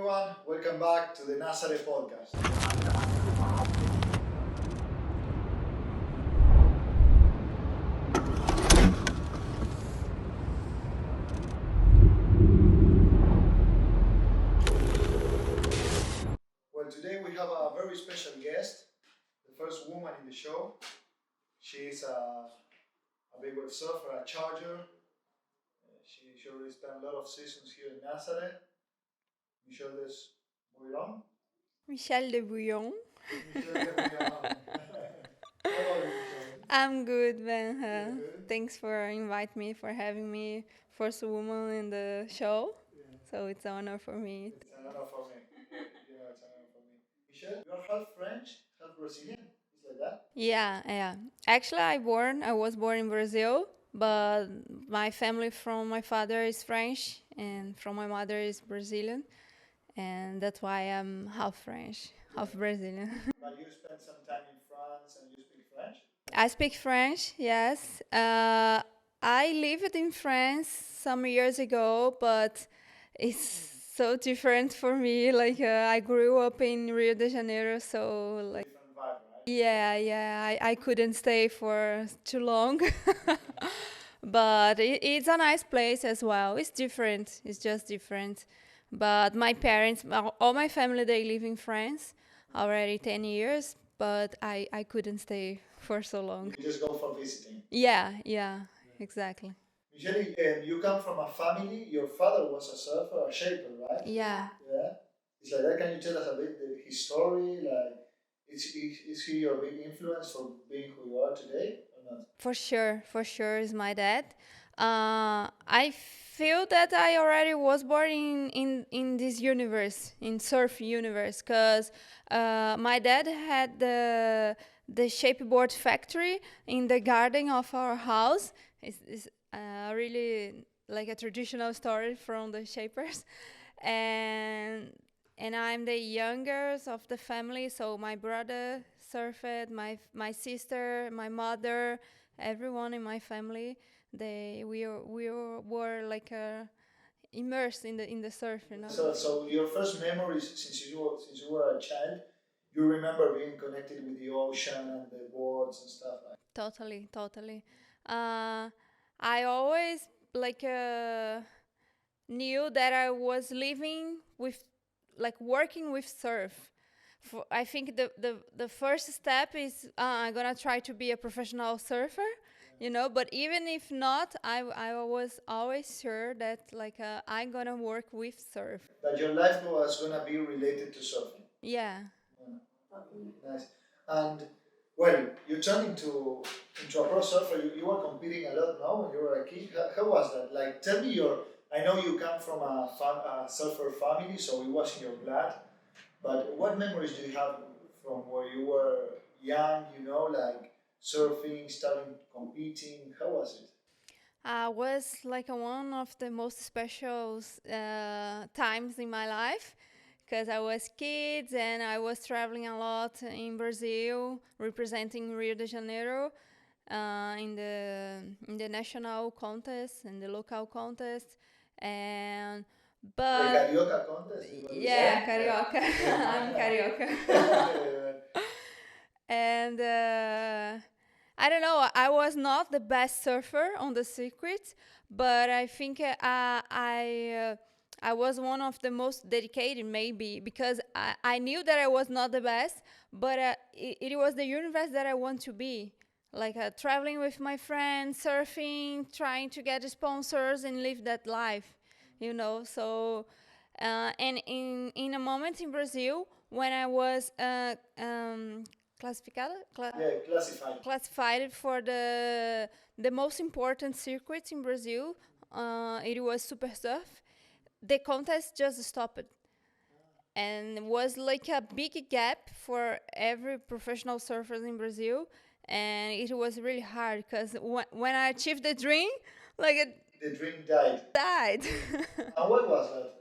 everyone, welcome back to the Nazaré Podcast. Well, today we have a very special guest, the first woman in the show. She is a big wave surfer, a charger. She already spent a lot of seasons here in Nazaré. Michelle des Bouillons. Michelle de Bouillon. Michelle des Bouillons. How are you, Michelle? I'm good, Ben. You're good? Thanks for inviting me, for having me, first woman in the show. Yeah. So it's an honor for me. It's an honor for me. It's an honor for me. Michelle, you're half French, half Brazilian. It's like that? Yeah. Actually, I was born in Brazil, but my family from my father is French and from my mother is Brazilian, and that's why I'm half French, half Brazilian. But you spent some time in France and you speak French? I speak French, yes. I lived in France some years ago, but it's so different for me. I grew up in Rio de Janeiro, so Different vibe, right? I couldn't stay for too long. But it's a nice place as well. It's different. It's just different. But my parents, all my family, they live in France already 10 years, but I couldn't stay for so long. You just go for visiting. Yeah, exactly. Michelle, you come from a family, your father was a surfer, a shaper, right? Yeah. Yeah. It's like that. Can you tell us a bit his story? Like, is he your big influence for being who you are today or not? For sure is my dad. I feel that I already was born in this universe, in surf universe, because my dad had the shapeboard factory in the garden of our house. It's really like a traditional story from the shapers, and I'm the youngest of the family. So my brother surfed, my sister, my mother, everyone in my family. We were like immersed in the surf, you know. So your first memories since you were a child, you remember being connected with the ocean and the boards and stuff like. Totally. Uh, I always like knew that I was living with, like, working with surf. I think the first step is I'm gonna try to be a professional surfer, you know. But even if not, I was always sure that I'm gonna work with surf. That your life was gonna be related to surfing. Yeah. Nice. And well, you turned into a pro surfer. You were competing a lot now when you were a kid. How was that? Like, tell me your. I know you come from a surfer family, so it was in your blood. But what memories do you have from where you were young? You know, like surfing, starting competing. How was it? Was like one of the most special times in my life because I was kids and I was traveling a lot in Brazil, representing Rio de Janeiro in the national contest and the local contest, and The but Carioca contest. yeah, carioca. I'm carioca. And I don't know. I was not the best surfer on the circuit, but I think I was one of the most dedicated, maybe because I knew that I was not the best, but it was the universe that I want to be. Like traveling with my friends, surfing, trying to get sponsors and live that life, you know. So, and in a moment in Brazil when I was classificada, Yeah, classified. classified for the most important circuit in Brazil. It was Super Surf. The contest just stopped, and was like a big gap for every professional surfer in Brazil. And it was really hard because when I achieved the dream, like it The dream died. died. And what was that?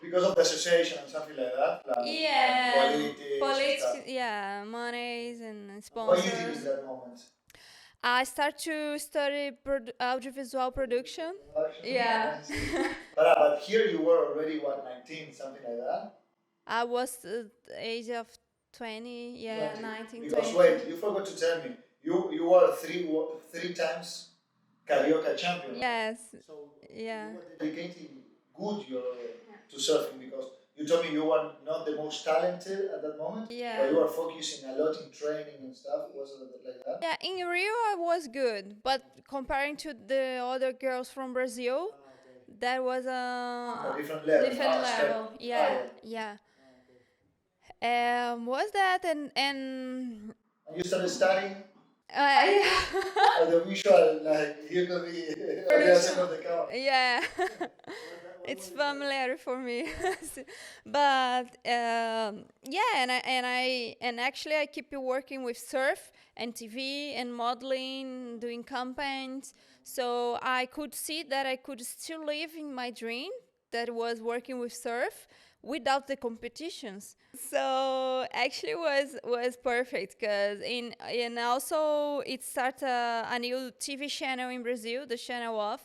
Because of the association and something like that? Like Yeah, politics and politics, stuff. yeah, monies and What you did in sponsors. that moment? I start to study audiovisual production. Yeah. I see. But here you were already, what, 19, something like that? I was the age of 20, yeah, 20. 19, Because 20. wait, you forgot to tell me, you were three times Carioca champion. Yes, So yeah. you were dedicating good to surfing because you told me you were not the most talented at that moment, Yeah. but you were focusing a lot in training and stuff. Was it like that? Yeah, in Rio I was good, but comparing to the other girls from Brazil, that was A a different level. different Step level. Yeah, higher. yeah. Was that and And you started studying yeah. audiovisual, like you could be on the other side of the camera. Yeah. It's familiar for me. But yeah, and actually I keep working with surf and TV and modeling, doing campaigns. So I could see that I could still live in my dream that was working with surf without the competitions. So actually was perfect because in and also it started a new TV channel in Brazil, the channel off.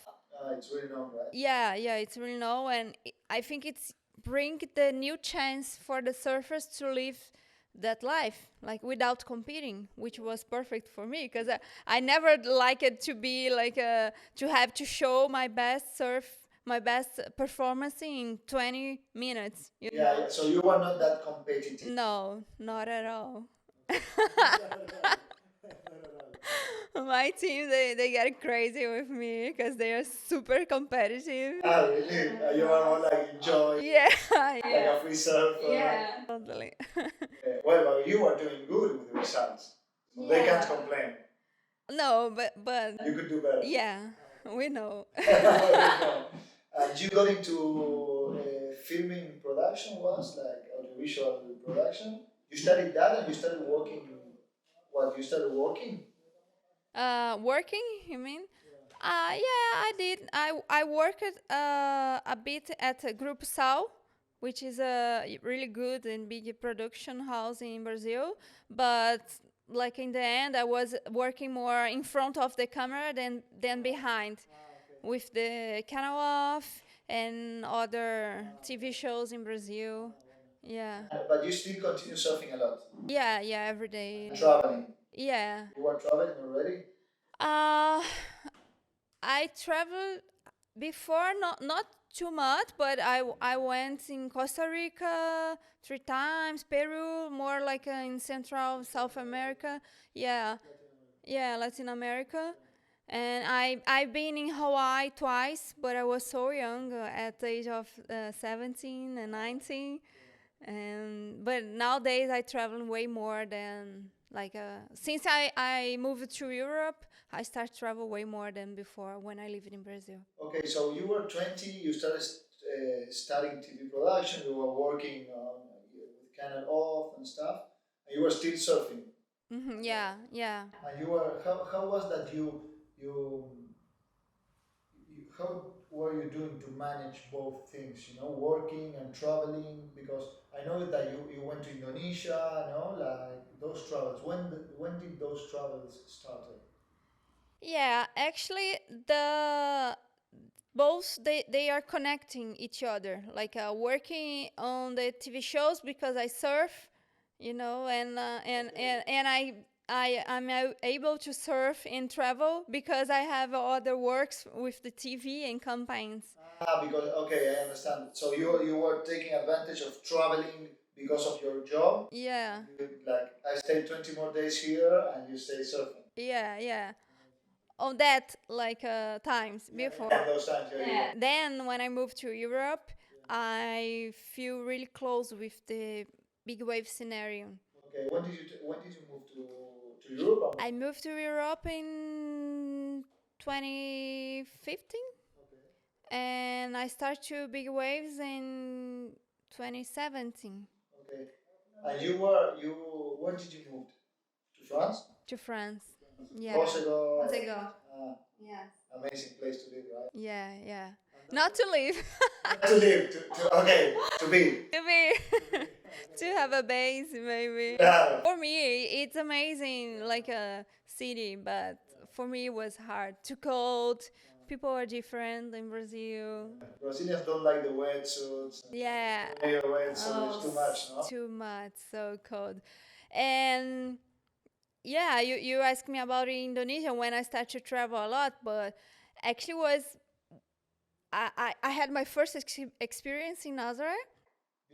It's really known, right? Yeah, yeah, it's really no, and I think it's bring the new chance for the surfers to live that life like without competing, which was perfect for me because I never like it to be like to have to show my best surf, my best performance in 20 minutes. Yeah. So you were not that competitive. No, not at all. My team, they get crazy with me because they are super competitive. Ah, really? You are more like enjoy, Yeah, like yeah, a free surfer. yeah, totally. Well, but you are doing good with the results. So they can't complain. No, but You could do better. yeah, we know. And you got into filming production was like audiovisual production. You studied that and you started working. What you started working? Working, you mean? Yeah, I did. I worked a bit at Group Sal, which is a really good and big production house in Brazil. But like in the end, I was working more in front of the camera than behind, with the canal off and other TV shows in Brazil. Yeah, But you still continue surfing a lot. yeah, yeah. Every day. Traveling. Yeah. You were traveling already? Uh, I traveled before, not too much, but I went in Costa Rica 3 times, Peru, more like in Central South America. Yeah, yeah, Latin America. And I've been in Hawaii twice, but I was so young at the age of 17 and 19. And but nowadays I travel way more than like since I moved to Europe, I start travel way more than before when I lived in Brazil. Okay, so you were 20, you started studying TV production, you were working with Canon off and stuff, and you were still surfing. Yeah, yeah. And you were, how was that you how were you doing to manage both things, working and traveling? Because I know that you went to Indonesia, like those travels. When did those travels started? Yeah, actually the both they are connecting each other, like working on the TV shows because I surf, and I'm able to surf and travel because I have other works with the TV and campaigns. Because okay, I understand. So you were taking advantage of traveling because of your job. Yeah, Like I stayed 20 more days here, and you stay surfing. yeah, yeah. On that like times before. Yeah, those times, yeah. Then when I moved to Europe, I feel really close with the big wave scenario. Okay, when did you move to Europe? I moved to Europe in 2015, and I started to big waves in 2017 Okay, and when did you move to France? to France. Yeah. Portugal. Yeah. Amazing place to live, right? Yeah, yeah. Not to live. To live, okay, to be. To be. To have a base, maybe. Yeah. For me, it's amazing, like a city, but for me it was hard. Too cold. People are different in Brazil. Brazilians don't like the wetsuits. Yeah. When you're wet, so it's Oh, too much, no? too much. So cold. And yeah, you asked me about Indonesia when I started to travel a lot, but actually was I had my first experience in Nazare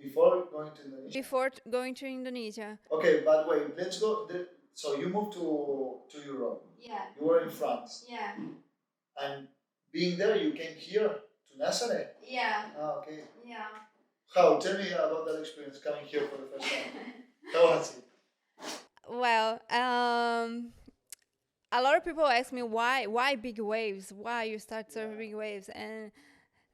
Before going to Indonesia. before going to Indonesia. Okay, but wait, let's go. So you moved to Europe. Yeah. You were in France, Yeah. and being there, you came here to Nazaré. Yeah. Ah, okay. Yeah. How? Tell me about that experience coming here for the first time. How was it? Well, a lot of people ask me why big waves, why you start surfing big waves, and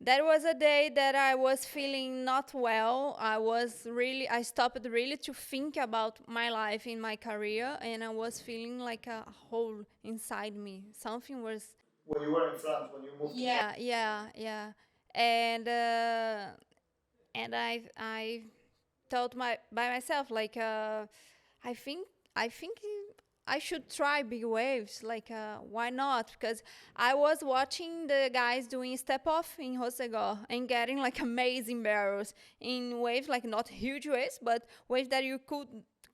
that was a day that I was feeling not well. I stopped really to think about my life in my career, and I was feeling like a hole inside me. Something was. When you were in France, when you moved. Yeah, and I thought by myself like I think I think I should try big waves. Like why not? Because I was watching the guys doing step off in Hossegor and getting like amazing barrels in waves, like not huge waves, but waves that you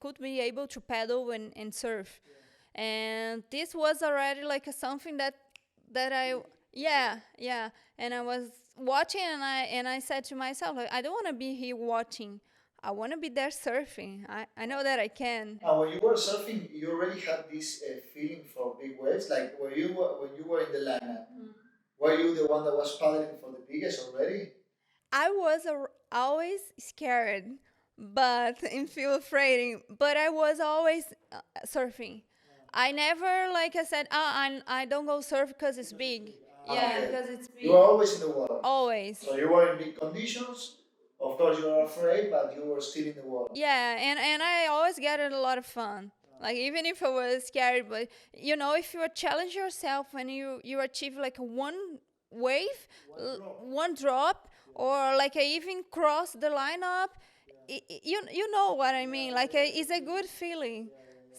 could be able to paddle and surf. And this was already like something that I yeah, and I was watching and I said to myself like I don't want to be here watching. I want to be there surfing. I know that I can. And when you were surfing, you already had this feeling for big waves. Like when you were in the lineup, were you the one that was paddling for the biggest already? I was always scared, but and feel afraid. But I was always surfing. I never like I said. I don't go surf because it's big. Yeah, Okay. because it's big. You were always in the water. Always. So you were in big conditions. Of course, you were afraid, but you were still in the water. Yeah, and I always get a lot of fun. Like even if I was scared, but you know, if you challenge yourself and you achieve like one wave, one drop, or like even cross the lineup, you know what I mean. Like it's a good feeling.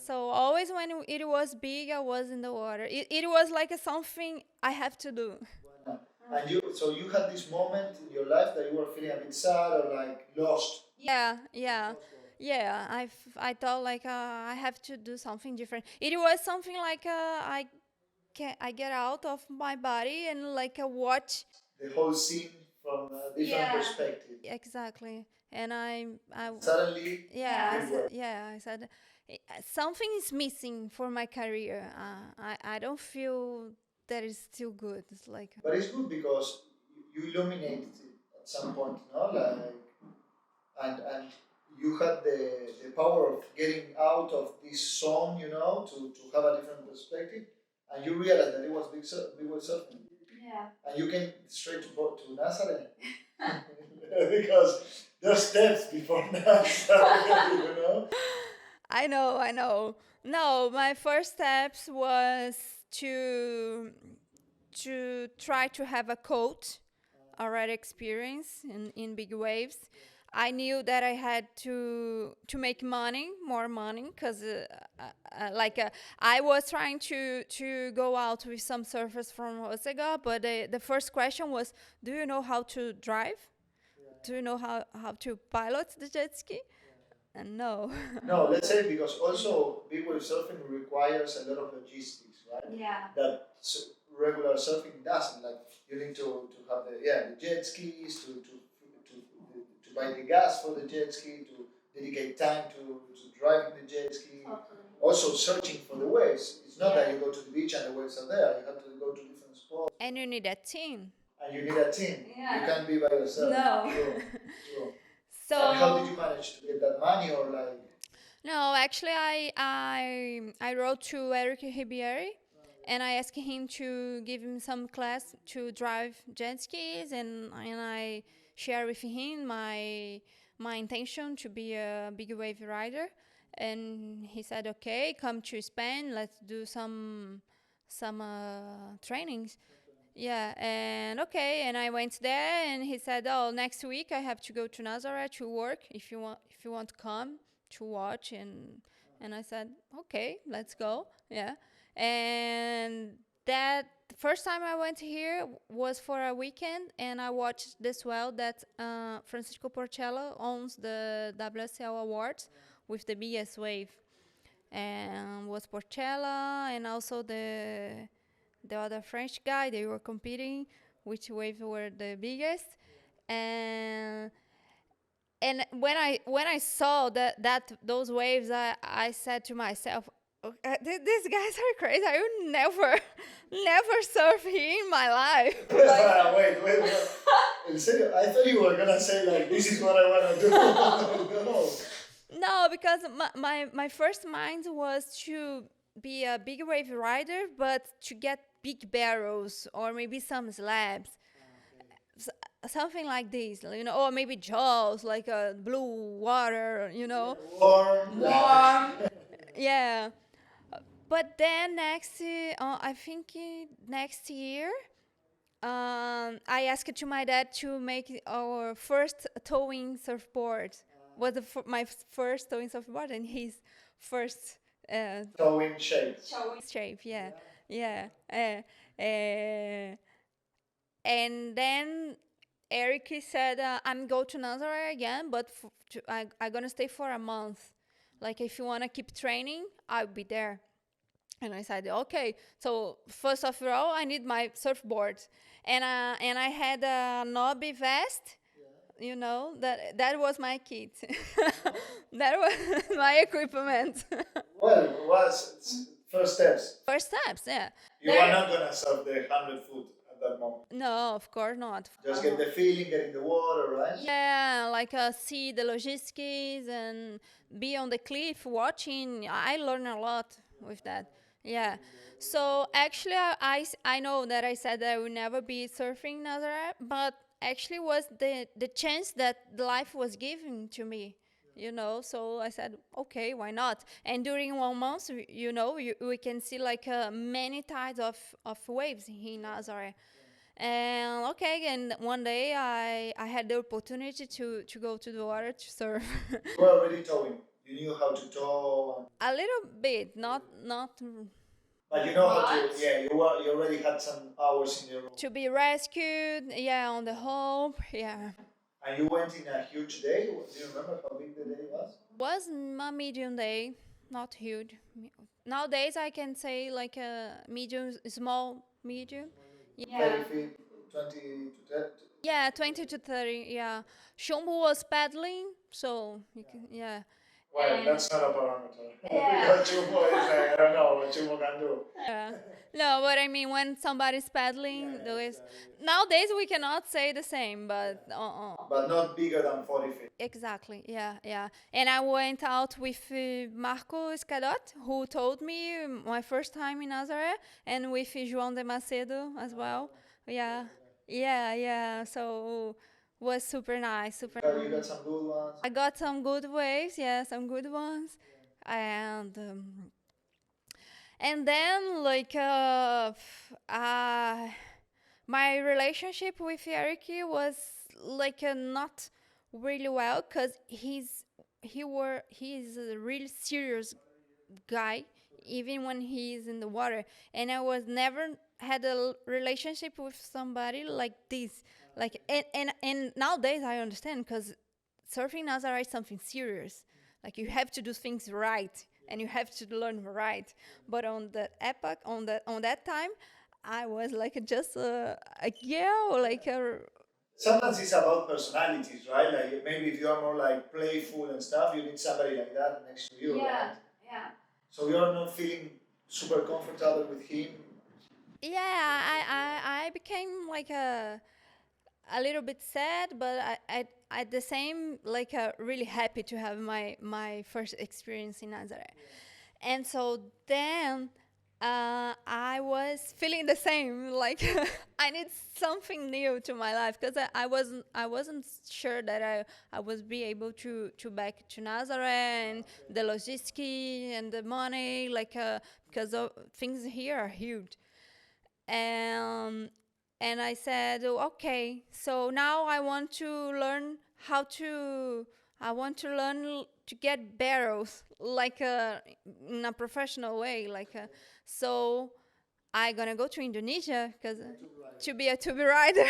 So always when it was big, I was in the water. It was like something I have to do. And you had this moment in your life that you were feeling a bit sad or like lost. Yeah. I thought like I have to do something different. It was something like I get out of my body and like watch The whole scene from a different perspective. exactly. And I Suddenly, I said something is missing for my career. I don't feel that is still good. It's like but it's good because you illuminated it at some point, no? Like, and you had the power of getting out of this zone, to have a different perspective, and you realized that it was big wave surfing. yeah. And you came straight to Nazaré because there's steps before Nazaré. I know. No, my first steps was to try to have a coach already experience in big waves. I knew that I had to make more money, because I was trying to go out with some surfers from Osega, but the first question was, do you know how to drive? Do you know how to pilot the jet ski? And no. No, let's say because also big wave surfing requires a lot of logistics, right? Yeah. That regular surfing doesn't. Like you need to have the jet skis, to buy the gas for the jet ski, to dedicate time to driving the jet ski. Totally. Also searching for the waves. It's not that you go to the beach and the waves are there. You have to go to different spots. And you need a team. And you need a team. Yeah. You can't be by yourself. No. True. So. And how did you manage to get that money, or like? No, actually, I wrote to Eric Ribieri, and I asked him to give him some class to drive jet skis, and I share with him my intention to be a big wave rider, and he said, okay, come to Spain, let's do some trainings. Yeah, and okay, and I went there, and he said, "Oh, next week I have to go to Nazaré to work. If you want to come to watch." And I said, "Okay, let's go." Yeah, And that first time I went here was for a weekend, and I watched this well that Francisco Porcella owns the WSL Awards with the biggest wave, and was Porcella and also the other French guy. They were competing which wave were the biggest, and when I saw that those waves, I said to myself, "Okay, these guys are crazy. I would never surf here in my life." Wait. In serio, I thought you were gonna say like, this is what I wanna do. No. No, because my first mind was to be a big wave rider, but to get big barrels or maybe some slabs, something like this, or maybe jaws, like a blue water, Warm. warm. Yeah. But then I think next year, I asked to my dad to make our first towing surfboard. Was my first towing surfboard and his first Towing shape. shape. Yeah, yeah. And then Eric said, "I'm go to Nazare again, but I'm gonna stay for a month. Like if you wanna keep training, I'll be there." And I said, "Okay." So first of all, I need my surfboard, and I had a knobby vest. That was my kit. That was my equipment. Well, it was first steps. First steps, yeah. You are not gonna surf the 100 foot at that moment. No, of course not. Just get the feeling, get in the water, right? Yeah, like see the logistics and be on the cliff watching. I learn a lot with that. Yeah. So actually, I know that I said that I would never be surfing Nazaré, but actually was the chance that life was giving to me. So I said, okay, why not? And during 1 month, we can see like many tides of waves in Nazaré. And okay, and one day I had the opportunity to go to the water to surf. You were already towing. You knew how to tow. A little bit, not But you know how to. Yeah, you already had some hours in your. to be rescued. Yeah, on the hope. Yeah, And you went in a huge day. Do you remember how big the day was? was a medium day, not huge. Nowadays I can say like a medium, small medium. Yeah. 30 feet, 20 to 30. Yeah, 20 to 30. Yeah, Shumbu was paddling, so yeah. Well, that's not a parameter. Because Chumo is like, I don't know what Chumo can do. Yeah. No, but I mean, when somebody's paddling, nowadays we cannot say the same, but But not bigger than 40 feet. exactly, yeah, yeah. And I went out with Marco Escadot, who told me my first time in Nazaré, and with João de Macedo as well. Yeah, yeah. So was super nice, super. You got some good ones. I got some good waves, yeah, some good ones, and then like my relationship with Eric was like not really well because he's a really serious guy even when he's in the water, and I was never had a relationship with somebody like this, like and nowadays I understand because surfing Nazaré is something serious, like you have to do things right and you have to learn right, but on that epoch, on that time, I was like just a girl, like a. Sometimes it's about personalities, right? Like maybe if you are more like playful and stuff, you need somebody like that next to you, right? Yeah. So you're not feeling super comfortable with him. Yeah, I became like a little bit sad, but I at the same like really happy to have my first experience in Nazaré, and so then I was feeling the same, like I need something new to my life because I wasn't sure that I was be able to back to Nazaré, and the logistics and the money, like because things here are huge. um, and I said, "Oh, okay, so now I want to learn I want to learn to get barrels like in a professional way. So I gonna go to Indonesia because to be a tuber rider.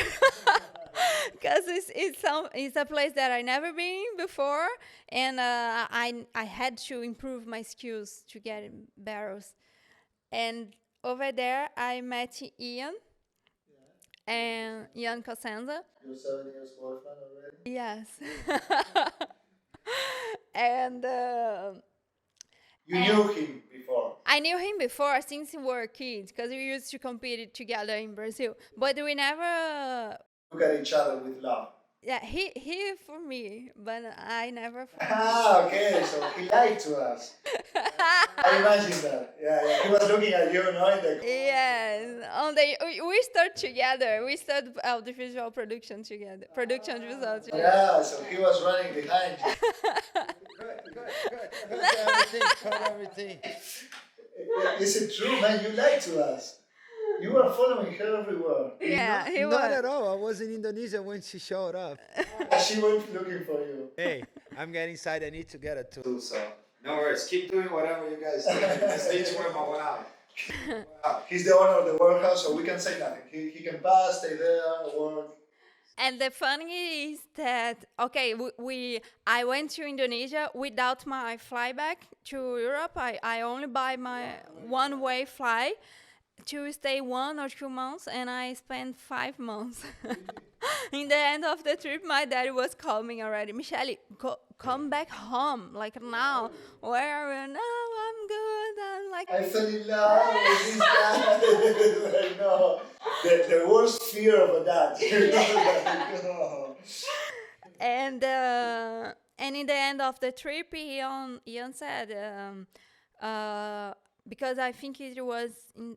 Because it's a place that I never been before, and I had to improve my skills to get barrels. And over there, I met Ian and Ian Cosenza. Your 7 years boyfriend already? Yes. and You knew him before. I knew him before since we were kids because we used to compete together in Brazil, but we never. Look at each other with love. Yeah, he for me, but I never. For Ah, okay, so he lied to us. I imagine that. Yeah. He was looking at you, no, in the. Yes, we start together. We start audiovisual production together, production results. Yeah, so he was running behind you. Cut everything. Is it true, man? You lied to us. You were following her everywhere. Yeah, he Not was. at all. I was in Indonesia when she showed up. She went looking for you. Hey, I'm getting inside. I need to get a tool. So no worries. Keep doing whatever you guys do. Let's each one more out. He's the owner of the warehouse, so we can say nothing. He can pass, stay there, work. And the funny is that okay, I went to Indonesia without my flyback to Europe. I only buy my one-way fly to stay 1 or 2 months, and I spent 5 months. In the end of the trip, my dad was calling already. Michelle, come back home, like now. Where are you? No, I'm good. I'm like. I fell in love with this guy. Like, no, the worst fear of a dad. Like, no. And in the end of the trip, Ian said, because I think it was in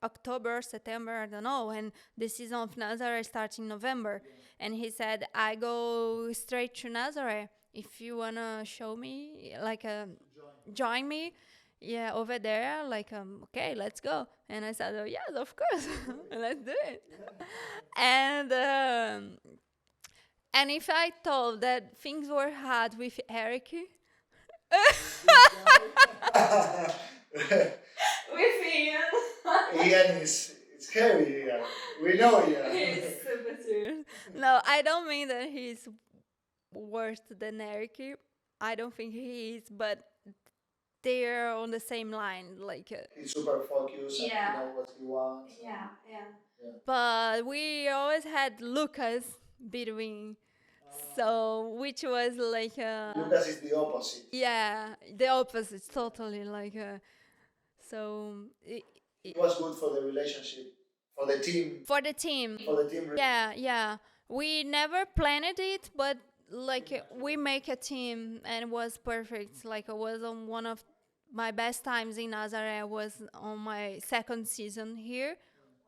October, September, I don't know, and the season of Nazare starts in November. And he said, I go straight to Nazare. If you want to show me, like, join me, yeah, over there, like, okay, let's go. And I said, oh, yes, of course, let's do it. And if I told that things were hard with Eric, with Ian. Ian is scary. Ian. We know Ian. He's super serious. No, I don't mean that he's worse than Eric. I don't think he is, but they're on the same line. Like, He's super focused and Yeah. he knows what he wants. yeah. Yeah. But we always had Lucas between, so which was like, Lucas is the opposite. yeah, the opposite, totally like. So It was good for the relationship, for the team. for the team, yeah, we never planned it, but like we make a team and it was perfect. Like I was on one of my best times in Nazare. I was on my second season here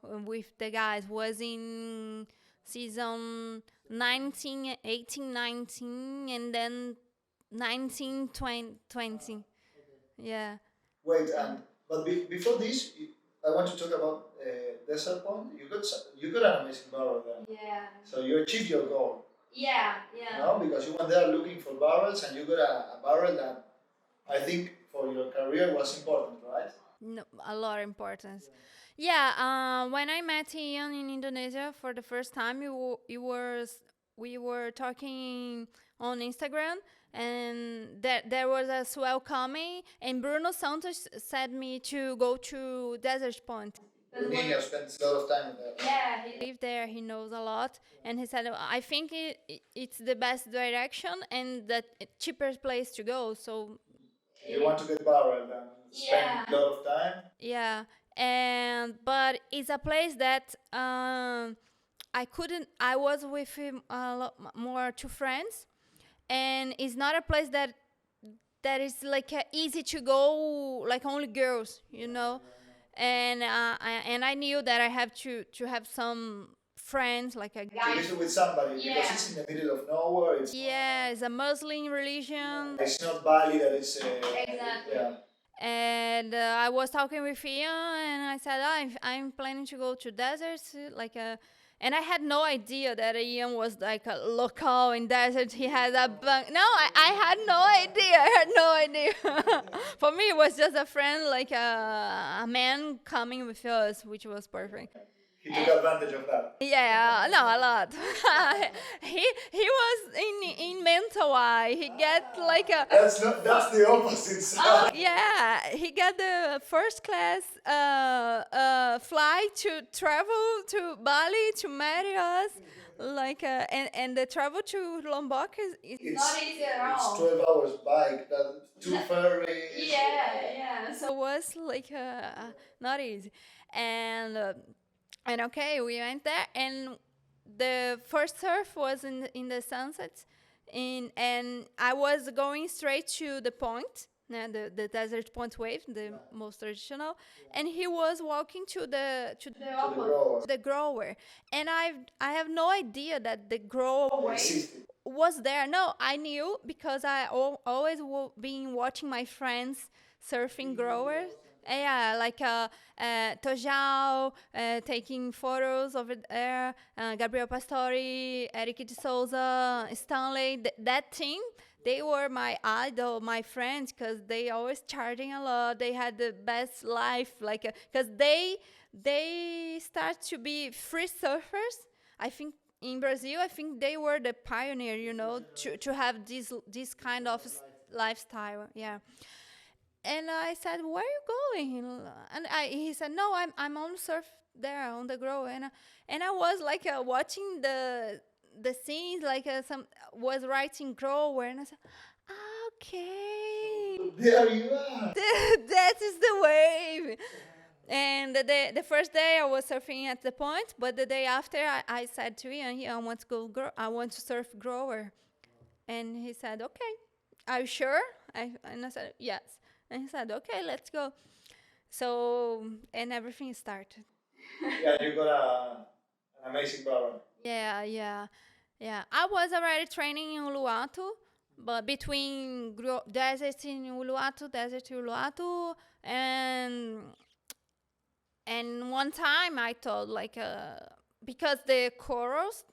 with the guys. Was in season 19, 18, 19, and then 19, 20. Yeah. Wait, but before this, I want to talk about Desert Point. You got an amazing barrel there. Yeah. So you achieved your goal. Yeah. No, because you went there looking for barrels and you got a barrel that I think for your career was important, right? No, a lot of importance. Yeah, when I met Ian in Indonesia for the first time, we were talking on Instagram, and there was a swell coming, and Bruno Santos said me to go to Desert Point. Nino spends a lot of time there. Yeah, he lived there. He knows a lot, and he said, "I think it's the best direction and the cheapest place to go." So, You want to get barrel and spend a lot of time. yeah, but it's a place that I couldn't. I was with him a lot more two friends, and it's not a place that is like easy to go, like only girls, you know. And I knew that I have to have some friends, like a To guy. visit with somebody because it's in the middle of nowhere. It's Yeah, it's a Muslim religion. It's not Bali that it's. Exactly. Yeah. And I was talking with Ian, and I said, I'm planning to go to deserts, like, And I had no idea that Ian was like a local in desert. He had a bunk. No, I had no idea. I had no idea. For me, it was just a friend, like a man coming with us, which was perfect. He took advantage of that. Yeah, no, a lot. He was in mental eye. He get like a That's the opposite side. yeah. He got the first class flight to travel to Bali to marry us. Like and the travel to Lombok is not easy at all. It's 12 hours bike, two ferries. Yeah. So it was like not easy, and okay, we went there, and the first surf was in the sunset, and I was going straight to the point, the desert point wave, the most traditional, and he was walking to the grower. the grower, and I have no idea that the grower Existed. was there. No, I knew because I always been watching my friends surfing growers. Yeah, like Tojao, taking photos over there, Gabriel Pastori, Eric de Souza, Stanley, that team, they were my idol, my friends, because they always charging a lot. They had the best life, like, because they start to be free surfers. I think in Brazil, I think they were the pioneer, to have this kind of lifestyle. Yeah. And I said, "Where are you going?" And he said, "No, I'm on surf there on the grow." And I was like watching the scenes, like some was writing grower, and I said, "Okay, There you are. that is the wave." And the first day I was surfing at the point, but the day after I said to Ian, I want to I want to surf grower, and he said, "Okay, are you sure?" And I said, "Yes." And he said, "Okay, let's go." So, and everything started. Yeah, you got an amazing barrel. Yeah. I was already training in Uluwatu, but between desert in Uluwatu, and one time I thought like because the corals,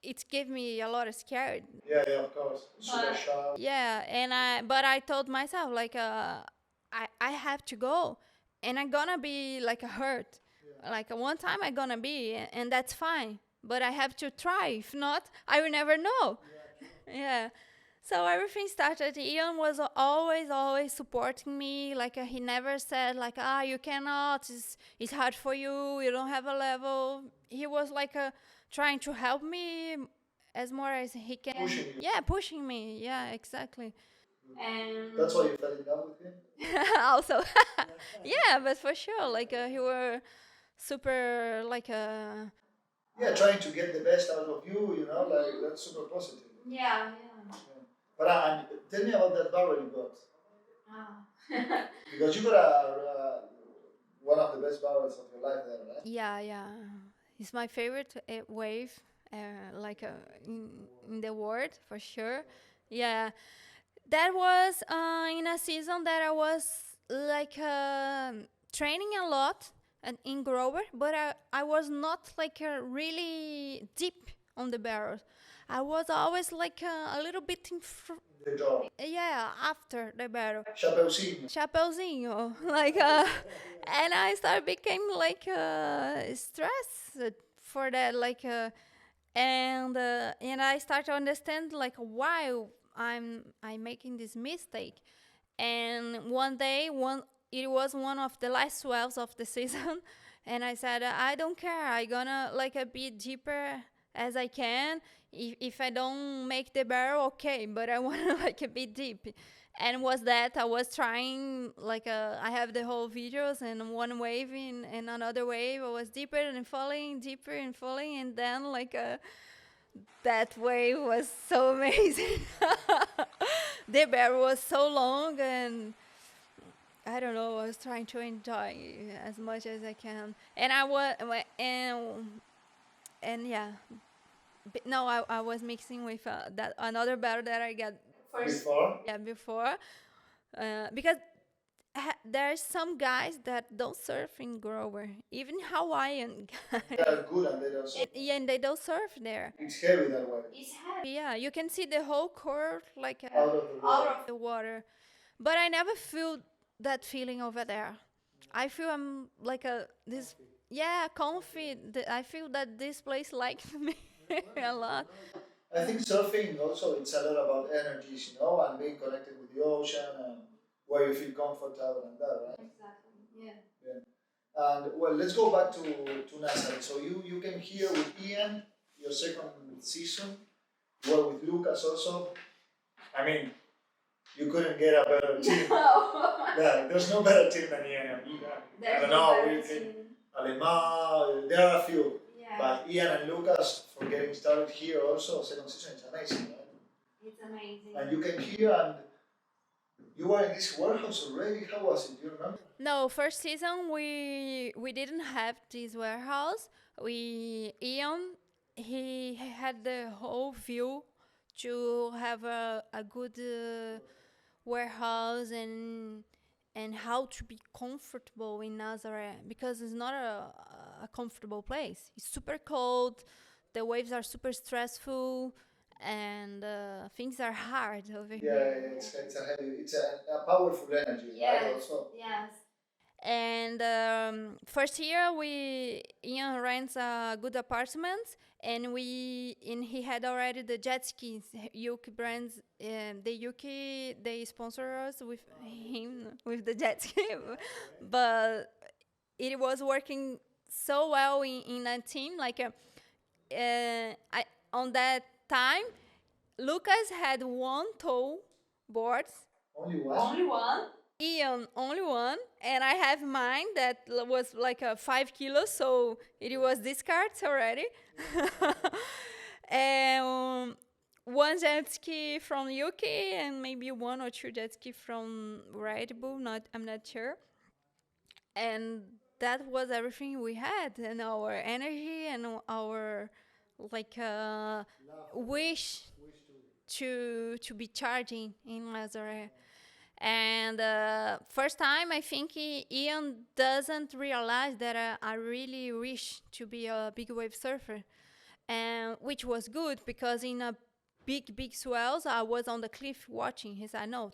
it gave me a lot of scared. Yeah, of course. Super sharp. Yeah, but I told myself like I have to go, and I'm gonna be like hurt. Yeah. Like one time I'm gonna be, and that's fine. But I have to try. If not, I will never know. Yeah. So everything started. Ian was always supporting me. Like he never said like, you cannot. It's hard for you. You don't have a level. He was like trying to help me as more as he can. Pushing you. Yeah, pushing me. Yeah, exactly. And that's why you fell in love with him. Also, yeah, but for sure, like he were super like Yeah, trying to get the best out of you. Like that's super positive. Yeah. But tell me about that barrel you got. Because you got one of the best barrels of your life there, right? Yeah. It's my favorite wave, like in the world for sure. Yeah, that was in a season that I was like training a lot in grower, but I was not like really deep on the barrels. I was always like a little bit in the jaw. Yeah, after the barrel. Chapeuzinho. Like and I became like stressed for that, like and I start to understand like why I'm making this mistake. And one day, it was one of the last swells of the season, and I said, I don't care. I gonna like be deeper as I can. If I don't make the barrel, okay, but I wanna like be deep. And was that I was trying like I have the whole videos, and one wave and another wave. I was deeper and falling, and then like that wave was so amazing. The barrel was so long, and I don't know. I was trying to enjoy as much as I can, and I was and yeah. No, I was mixing with that another barrel that I got before. Yeah, before, because there's some guys that don't surf in Grover, even Hawaiian guys. They are good and they don't. Yeah, and they don't surf there. It's heavy that way. Yeah, you can see the whole curve like Out of the water. the water. But I never feel that feeling over there. I feel I'm like this. Yeah, comfy. I feel that this place likes me a lot. I think surfing also it's a lot about energies, and being connected with the ocean and where you feel comfortable and that, right? Exactly. Yeah. Yeah. And well, let's go back to Nazaré. So you came here with Ian, your second season. You were with Lucas also. I mean, you couldn't get a better team. Yeah, there's no better team than Ian and Lucas. I don't know, we think Alemán, there are a few. Yeah. But Ian and Lucas, for getting started here also, second season, it's amazing, right? It's amazing. And you came here and you were in this warehouse already. How was it? Do you remember? No, first season we didn't have this warehouse. Ian he had the whole view to have a good warehouse and how to be comfortable in Nazaré, because it's not a comfortable place. It's super cold, the waves are super stressful, and things are hard over Yeah, here. it's a powerful energy, right? Also. Yes. And first year Ian rents a good apartment, and he had already the jet skis. Yuki brands, the Yuki, they sponsor us with him with the jet ski, but it was working so well in that team. Like on that time, Lucas had one tow board. Only one? One. Ian only one, and I have mine that was like 5 kilos, so it was discards already. And one jet ski from Yuki, and maybe one or two jet ski from Red Bull. I'm not sure. And that was everything we had, and our energy and our like wish to be charging in Nazare. And first time, I think Ian doesn't realize that I really wish to be a big wave surfer, and which was good, because in a big swells, I was on the cliff watching. He said, "No,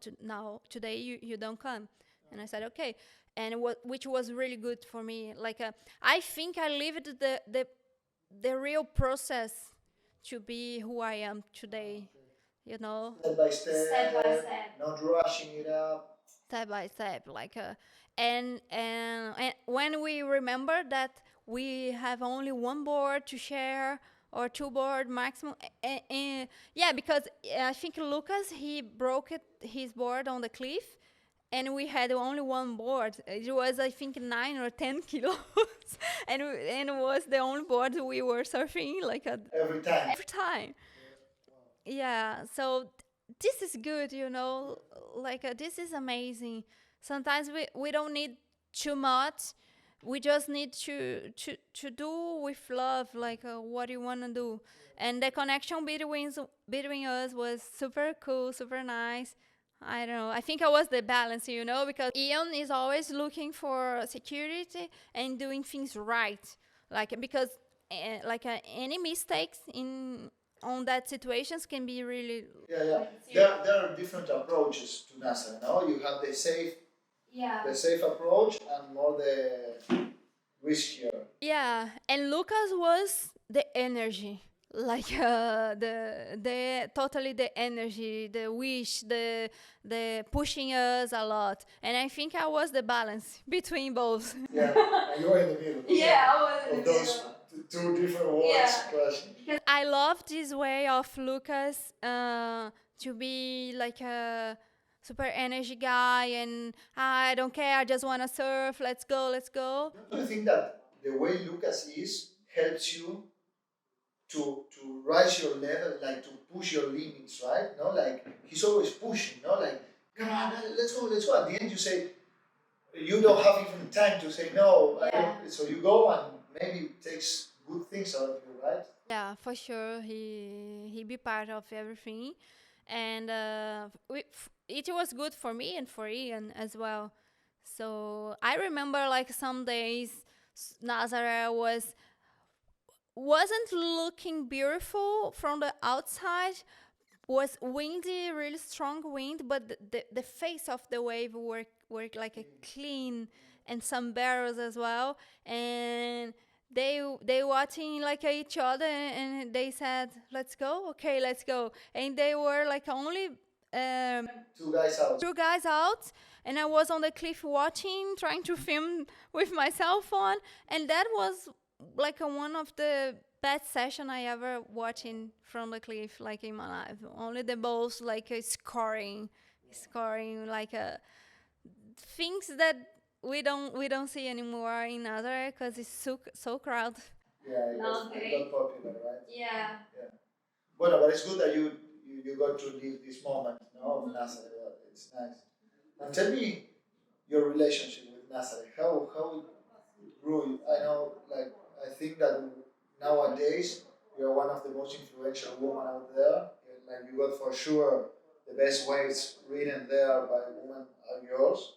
today you don't come," and I said, "Okay," and which was really good for me. Like I think I lived the real process to be who I am today. Step by step. Not rushing it up. Step by step, like and when we remember that we have only one board to share or two board maximum, yeah, because I think Lucas, he broke his board on the cliff, and we had only one board. It was, I think, 9 or 10 kilos, and it was the only board we were surfing like Every time. every time. Yeah, so this is good, like this is amazing. Sometimes we don't need too much. We just need to do with love, like what you want to do. And the connection between us was super cool, super nice. I don't know. I think I was the balance, because Ian is always looking for security and doing things right. Like, because any mistakes on that situations can be really... Yeah. There are different approaches to NASA, no? You have the safe approach and more the riskier. Yeah, and Lucas was the energy. Like the totally the energy, the wish, the pushing us a lot. And I think I was the balance between both. Yeah, and you were in the middle. Yeah, I was in of the those middle. Two different worlds clashing. I love this way of Lucas to be like a super energy guy, and I don't care, I just want to surf, let's go. Do you think that the way Lucas is helps you to rise your level, like to push your limits, right? No, like he's always pushing, no, like come on, let's go. At the end, you say you don't have even time to say no. So you go and maybe it takes good things out of you, right? Yeah, for sure. He be part of everything, and it was good for me and for Ian as well. So I remember like some days Nazaré wasn't looking beautiful from the outside, was windy, really strong wind, but the face of the wave were like a clean, and some barrels as well, and they watching like each other, and they said, "Let's go, okay, let's go," and they were like only Two guys out. two guys out, and I was on the cliff watching, trying to film with my cell phone, and that was like one of the best session I ever watching from the cliff, like in my life. Only the balls like scoring like things that we don't see anymore in Nazare because it's so crowded. Yeah, it got popular, right? Yeah. Yeah. Well, but it's good that you got to live this moment, of Nazaré. It's nice. And tell me your relationship with Nazaré. How it grew. I know, like, I think that nowadays you are one of the most influential women out there. Like, you got for sure the best waves written there by women are yours.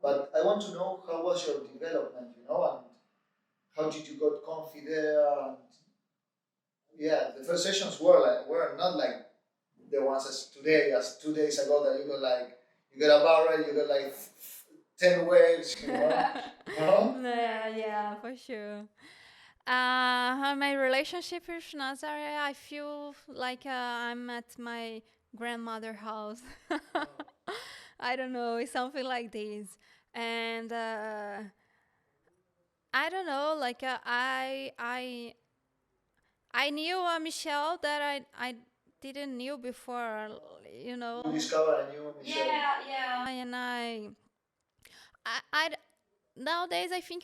But I want to know how was your development, and how did you got comfy there? And yeah, the first sessions were not like the ones as 2 days ago that you got like you got a barrel, you got like 10 waves, no? Yeah, for sure. My relationship with Nazare, I feel like I'm at my grandmother house. I don't know, it's something like this. And I don't know, like I knew Michelle that I didn't knew before, you know. You discover a new Michelle. Yeah. And I nowadays I think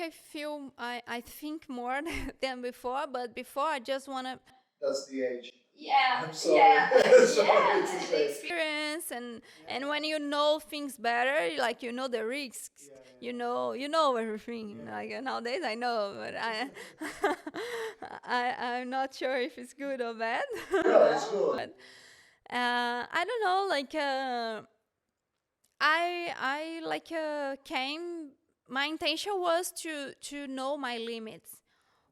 I think more than before, but before I just wanna That's the age. yeah, I'm sorry. yeah, Sorry yeah, to the say. experience, and when you know things better, like you know the risks, you know everything. Like nowadays I know, but I'm not sure if it's good or bad. Yeah, it's good. But I don't know, like I like came. My intention was to know my limits.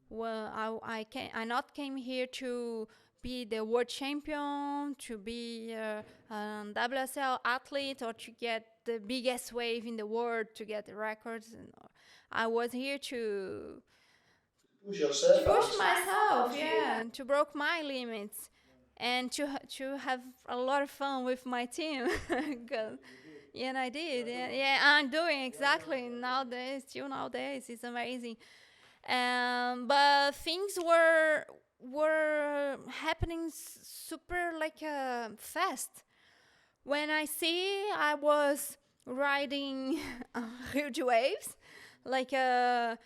Well, I not came here to be the world champion, to be a WSL athlete, or to get the biggest wave in the world, to get the records. And I was here to Push yourself. push myself, yeah, and to broke my limits, and to have a lot of fun with my team. 'Cause- yeah, and I did. Yeah, I'm doing exactly nowadays. Till nowadays, it's amazing. But things were happening super like fast. When I was riding huge waves, like that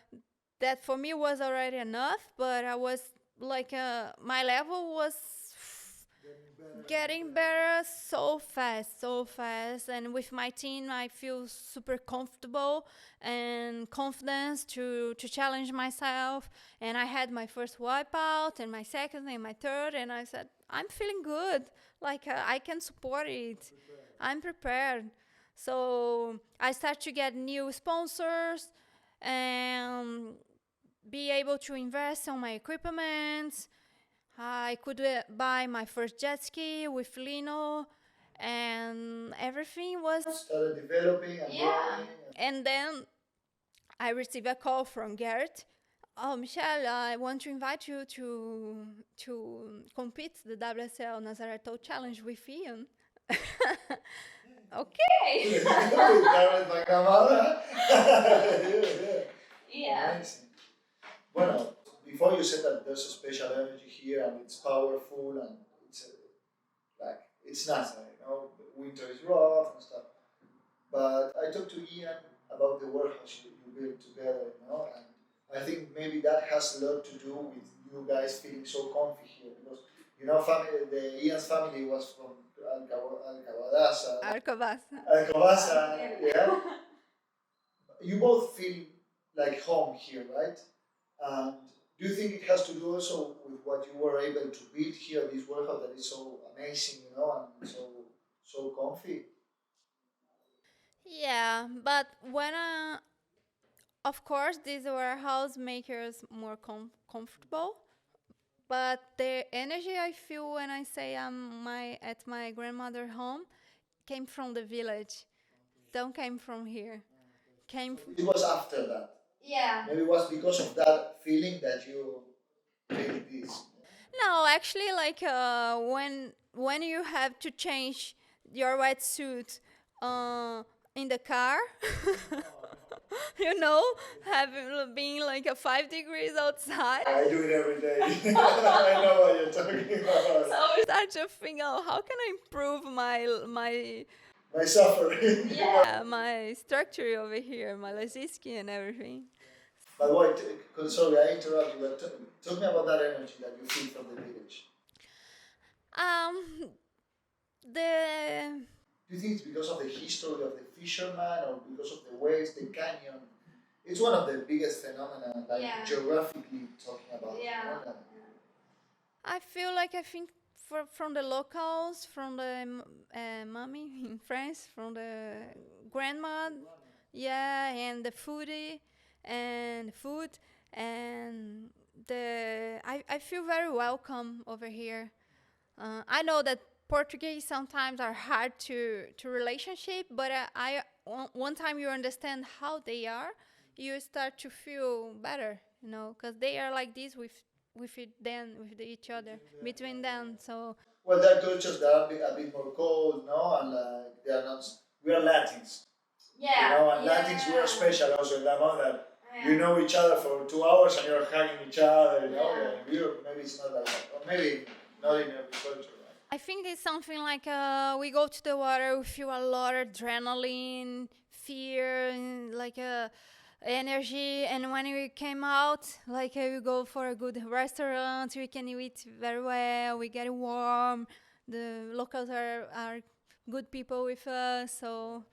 for me was already enough. But I was like my level was getting better so fast, and with my team I feel super comfortable and confidence to challenge myself. And I had my first wipeout and my second and my third, and I said I'm feeling good, like I can support it, I'm prepared. So I start to get new sponsors and be able to invest on my equipment. I could buy my first jet ski with Lino, and everything was. Started developing and growing. And then I received a call from Garrett. Oh, Michelle, I want to invite you to compete the WSL Nazaré Challenge with Ian. Okay. With Garrett, my grandmother. Yeah. Amazing. Well, before you said that there's a special energy here and it's powerful and it's nice, winter is rough and stuff. But I talked to Ian about the warehouse you built together, and I think maybe that has a lot to do with you guys feeling so comfy here because Ian's family was from Alcabasa, yeah. You both feel like home here, right? And do you think it has to do also with what you were able to build here, this warehouse that is so amazing, and so comfy? Yeah, Yeah, but when of course these warehouse makers more comfortable, but the energy I feel when I say I'm my at my grandmother home came from the village. Don't came from here. Came It was after that. yeah. Maybe it was because of that feeling that you made this. No, actually, like when you have to change your wetsuit in the car, you know, having being like a 5 degrees outside. I do it every day. I know what you're talking about. So I start to think, oh, how can I improve My suffering. my structure over here, my logistics and everything. But wait, sorry, I interrupt you. But talk me about that energy that you feel from the village. Um, the Do you think it's because of the history of the fisherman or because of the waves, the canyon? It's one of the biggest phenomena, like geographically talking about. I feel like I think from the locals, from the mommy in France, from the grandma, yeah, and the foodie and food and I feel very welcome over here. I know that Portuguese sometimes are hard to relationship, but one time you understand how they are, you start to feel better, you know, because they are like this with each other between them. So Well, there are cultures that are a bit more cold, no, and they are not. We are Latins, and Latins we are special also in that moment that you know each other for 2 hours and you're hugging each other. In Europe maybe it's not like that, or maybe not in every culture. I think it's something like we go to the water, we feel a lot of adrenaline, fear, and like energy. And when we came out, like we go for a good restaurant, we can eat very well, we get warm. The locals are good people with us, so.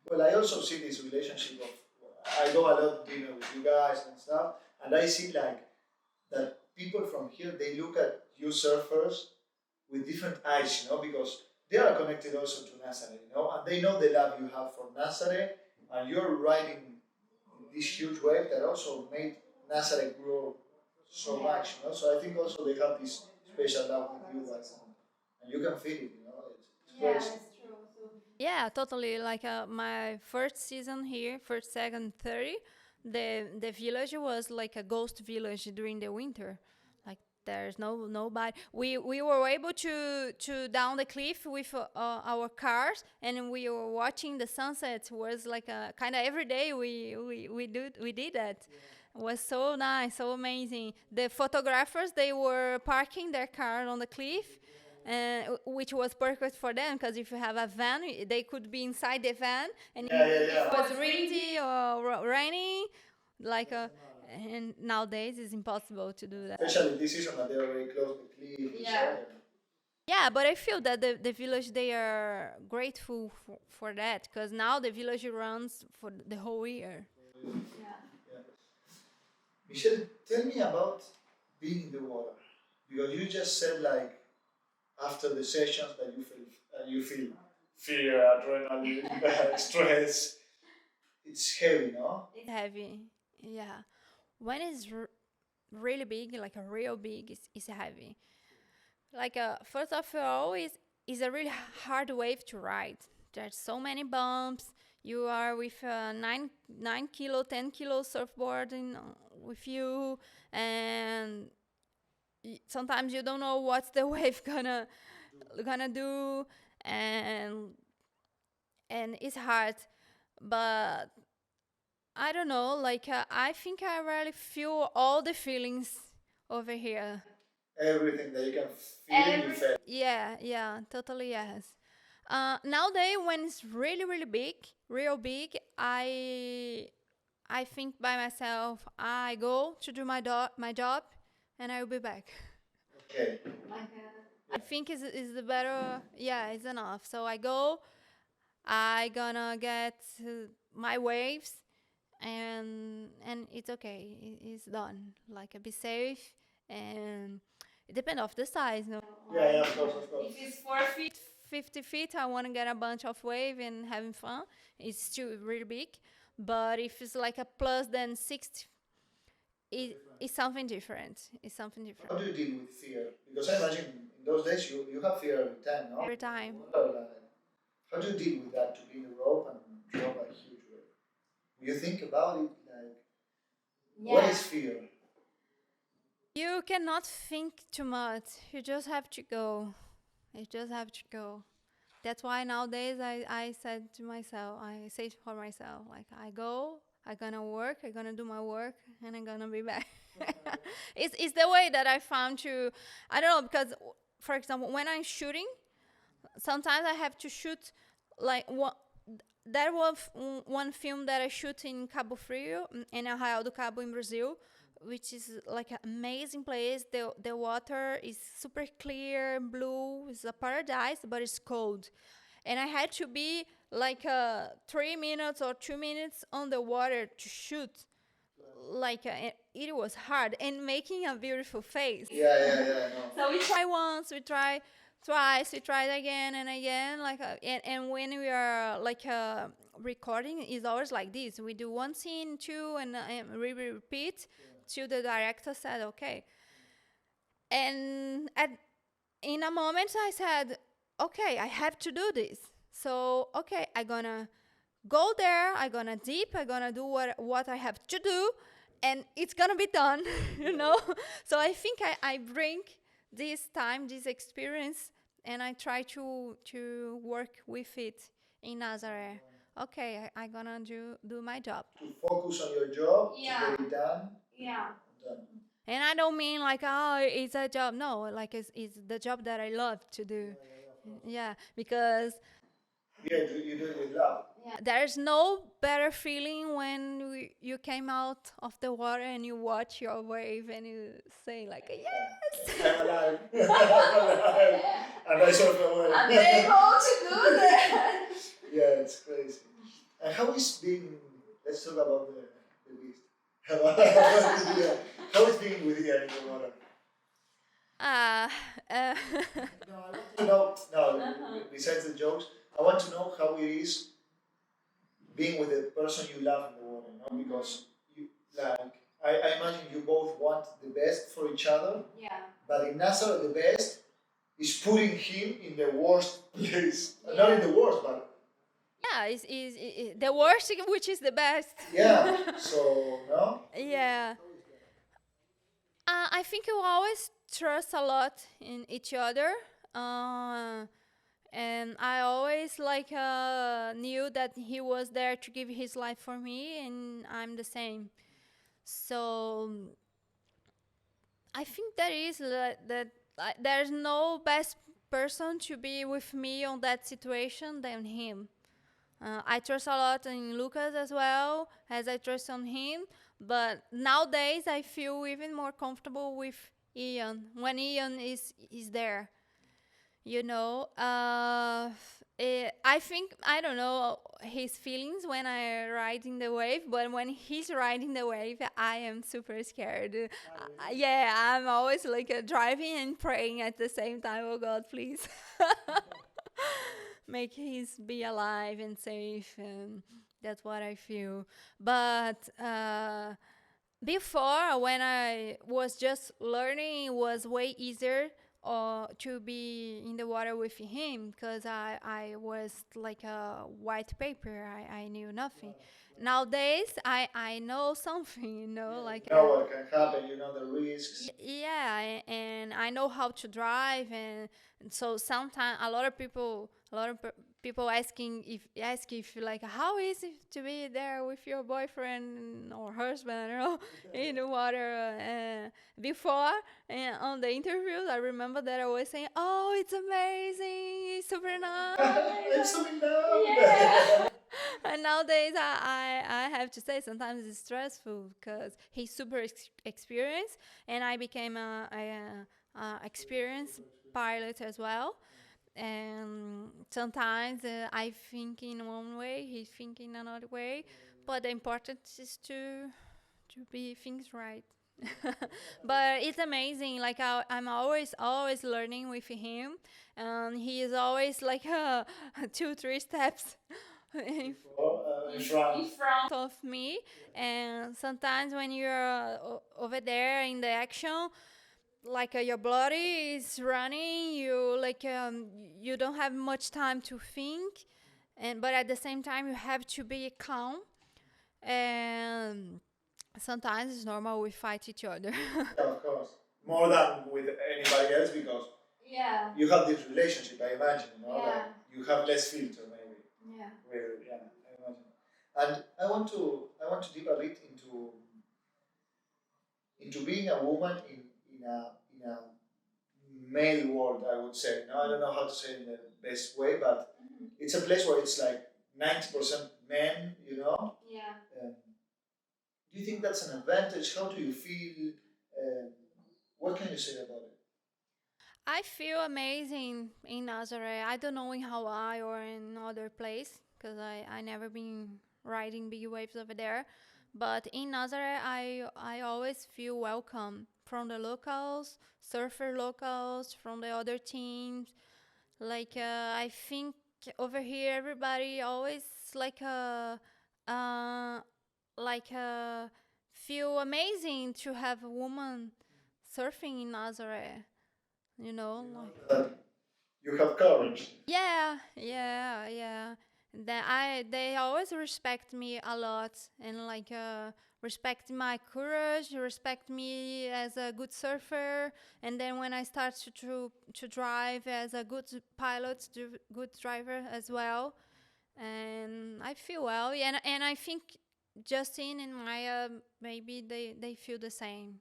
Well, I also see this relationship of I go a lot dinner with you guys and stuff, and I see like that people from here they look at you surfers with different eyes, because they are connected also to Nazare, and they know the love you have for Nazare, and you're riding this huge wave that also made Nazare grow so much, So I think also they have this special love with you guys, and you can feel it, It's crazy. Yeah, totally. Like my first season here, first, second, third, the village was like a ghost village during the winter. Like there's nobody. We were able to down the cliff with our cars, and we were watching the sunset. Was like a kind of every day we did that. It was so nice, so amazing. The photographers they were parking their car on the cliff, which was perfect for them because if you have a van, they could be inside the van, and if it was windy or raining, like and nowadays it's impossible to do that. Especially this season that they are very close to the cliff. Yeah, but I feel that the village they are grateful for that because now the village runs for the whole year. Michelle, tell me about being in the water because you just said like after the sessions that you feel fear, adrenaline, stress. It's heavy, no? It's heavy, yeah. When it's really big, like a real big, it's heavy. Like first of all, is a really hard wave to ride. There's so many bumps. You are with a 9 kilo, 10 kilo surfboard with you, and sometimes you don't know what's the wave gonna do, and it's hard. But I don't know. Like I think I really feel all the feelings over here. Everything that you can feel, you feel. Yeah, totally yes. Nowadays, when it's really, really big, real big, I think by myself. I go to do my job, and I will be back. Okay. I think is the better. Yeah, it's enough. So I go. I gonna get my waves, and it's okay. It's done. Like be safe, and it depends of the size. No? Yeah, of course. If it's 4 feet 50 feet, I want to get a bunch of wave and having fun. It's still really big. But if it's like a plus than 60, it's something different. It's something different. How do you deal with fear? Because I imagine in those days you have fear every time, no? Every time. How do you deal with that, to be in the rope and drop a huge wave? Do you think about it like, what is fear? You cannot think too much. You just have to go. You just have to go. That's why nowadays I said to myself, I say for myself, like, I go, I'm gonna work, I'm gonna do my work, and I'm gonna be back. It's the way that I found to, I don't know, because, for example, when I'm shooting, sometimes I have to shoot, like, there was one film that I shoot in Cabo Frio, in Arraial do Cabo in Brazil, which is like an amazing place. The water is super clear, blue. It's a paradise, but it's cold. And I had to be like 3 minutes or 2 minutes on the water to shoot. Like it was hard, and making a beautiful face. Yeah. No. So we try once, we try twice, we tried again and again. Like and when we are like recording, it's always like this. We do one scene, two, and we repeat till the director said okay. And in a moment I said, okay, I have to do this. So okay, I'm gonna go there. I'm gonna dip. I'm gonna do what I have to do, and it's gonna be done. You know. So I think I bring this time, this experience, and I try to work with it in Nazare. Okay, I'm gonna do my job. To focus on your job, to get it done. Yeah. Done. And I don't mean like, oh, it's a job. No, like it's the job that I love to do. Yeah, because Yeah, you do it with love. there's no better feeling when you came out of the water and you watch your wave and you say like, yes, I'm alive. I'm alive. And I surf away. I'm able to do that. Yeah, it's crazy. And how is being, let's talk about the beast. How is being with you in the water? No, I want to know, besides the jokes, I want to know how it is being with the person you love in the water, no? Because you, like, I imagine you both want the best for each other, Yeah. but in Nazaré, the best is putting him in the worst place. Not in the worst, but Yeah, it's the worst, which is the best. yeah. So, no? Yeah. I think you always trust a lot in each other. And I always knew that he was there to give his life for me, and I'm the same. So I think there is there's no best person to be with me on that situation than him. I trust a lot in Lucas as well as I trust on him. But nowadays I feel even more comfortable with Ian when Ian is there. You know, I think, I don't know his feelings when I ride in the wave, but when he's riding the wave, I am super scared. Yeah, I'm always driving and praying at the same time. Oh God, please. Make his be alive and safe, and that's what I feel. But before, when I was just learning, it was way easier to be in the water with him, because I was like a white paper. I knew nothing. Nowadays, I know something, you know, You know what can happen, you know the risks. yeah, and I know how to drive, and so sometimes a lot of people ask if like, how is it to be there with your boyfriend or husband, I don't know, in the water. Before, on the interviews, I remember that I was saying, oh, it's amazing, it's super nice. I'm swimming down. Yeah. And nowadays, I have to say, sometimes it's stressful because he's super experienced, and I became a experienced pilot as well. And sometimes I think in one way, he's thinking another way, but the importance is to be things right. But it's amazing. Like I'm always learning with him, and he is always like 2 3 steps in In front. front of me. And sometimes when you're over there in the action, like your body is running, you like you don't have much time to think, and but at the same time you have to be calm. And sometimes it's normal we fight each other. Yeah, of course. More than with anybody else because Yeah. you have this relationship, I imagine, Yeah. like you have less filter maybe. Yeah. Yeah, I imagine. And I want to deep a bit into being a woman in a male world, I would say. No, I don't know how to say it in the best way, but it's a place where it's like 90% men, you know. Yeah. Um, do you think that's an advantage? How do you feel? What can you say about it? I feel amazing in Nazare. I don't know in Hawaii or in other place because I never been riding big waves over there. But in Nazare, I always feel welcome from the locals, surfer locals, from the other teams. Like I think over here everybody always like uh like feel amazing to have a woman surfing in Nazare. You know, like You have courage. yeah, yeah, yeah. They always respect me a lot and like respect my courage, respect me as a good surfer. And then when I start to drive as a good pilot, good driver as well, and I feel well. Yeah, and I think Justin and Maya maybe they feel the same.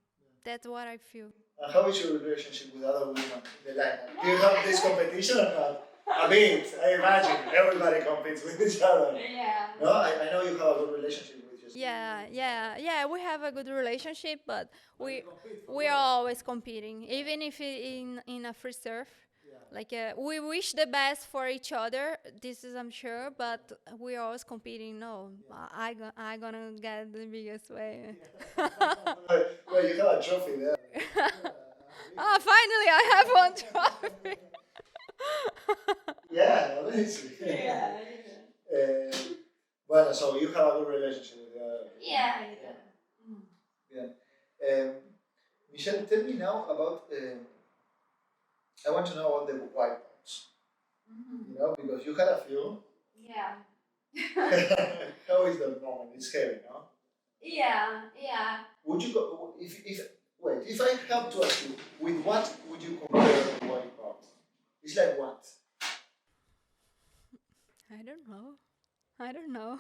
That's what I feel. And how is your relationship with other women in the lineup? Do you have this competition or not? A bit, I imagine. Everybody competes with each other. Yeah. No, I know you have a good relationship with your Yeah. We have a good relationship, but we are always competing, even if in a free surf. Like we wish the best for each other. This is I'm sure, but we are always competing. No, I gonna get the biggest way. Well, you have a trophy there. Ah, finally I have one trophy. Yeah, amazing. Uh, well, so you have a good relationship with the other. Yeah. Yeah. Michelle, tell me now about. I want to know about the wipeouts. You know, because you had a few. Yeah. How is that moment? It's heavy, no? Yeah. Would you go if I have to ask you, with what would you compare the wipeout? It's like what? I don't know.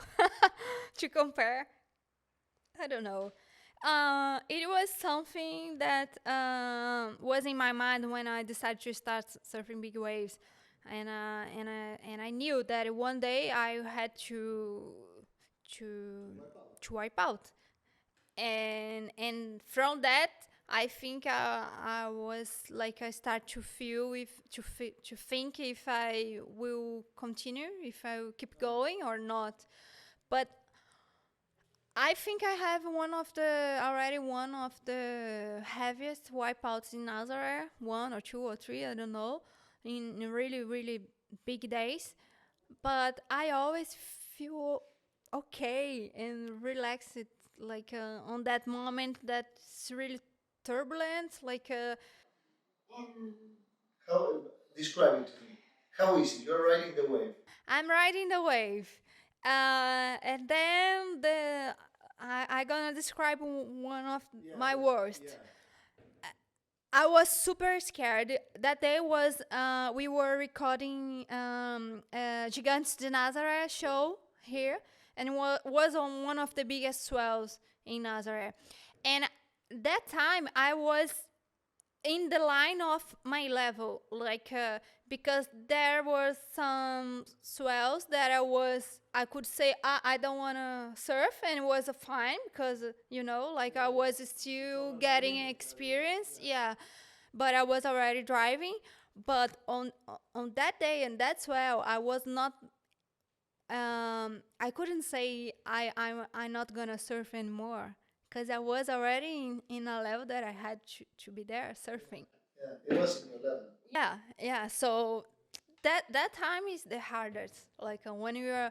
To compare, I don't know. It was something that was in my mind when I decided to start surfing big waves, and I knew that one day I had to to wipe out, and from that I think I was like I start to feel if to think if I will continue, if I will keep going or not. But I think I have one of the heaviest wipeouts in Nazaré, 1 or 2 or 3, I don't know, in really big days. But I always feel okay and relaxed, like on that moment that's really turbulent, like and How describe it to me? How is it? You're riding the wave. I'm riding the wave, and then I gonna describe one of my worst. I was super scared. That day was we were recording Gigantes de Nazaré show here, and was on one of the biggest swells in Nazaré. And that time I was in the line of my level, like because there were some swells that I could say I don't want to surf, and it was fine because like I was still getting experience, yeah, but I was already driving. But on that day and that swell, I was not. I couldn't say I'm not gonna surf anymore because I was already in a level that I had to be there surfing. Yeah, it was in your level. Yeah. So that time is the hardest. Like when you're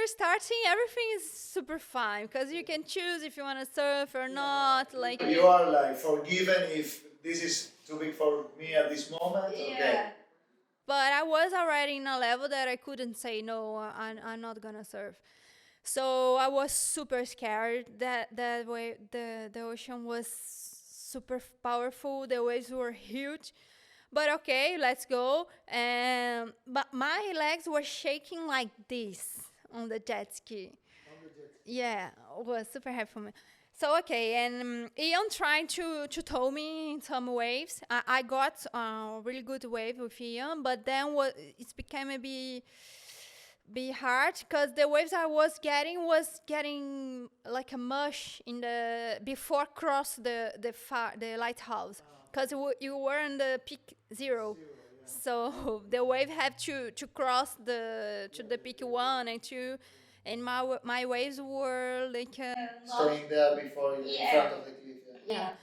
starting, everything is super fine because you can choose if you want to surf or not. Like You are like forgiven if this is too big for me at this moment. Okay. But I was already in a level that I couldn't say no. I'm not gonna surf. So I was super scared that way. The ocean was super powerful. The waves were huge. But okay, let's go. But my legs were shaking like this on the jet ski. Yeah, it was super happy for me. So okay, and Ian trying to tow me in some waves. I got a really good wave with Ian, but then it became a bit hard because the waves I was getting like a mush in the before cross the lighthouse because you were in the peak zero. So the wave had to cross to the peak 1 and 2, and my waves were like Staying there before in front of the cliff. yeah.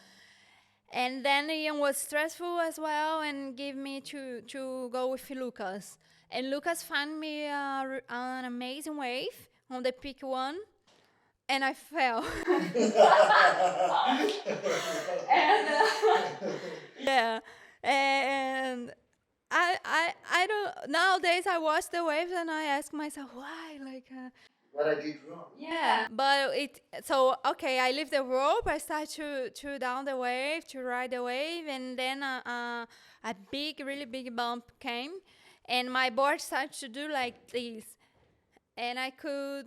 And then Ian was stressful as well and gave me to go with Lucas. And Lucas found me an amazing wave on the peak 1, and I fell. And yeah, and I don't. Nowadays, I watch the waves and I ask myself why, like. What I did wrong. Yeah, but so okay. I leave the rope. I start to down the wave to ride the wave, and then a really big bump came, and my board started to do like this, and I could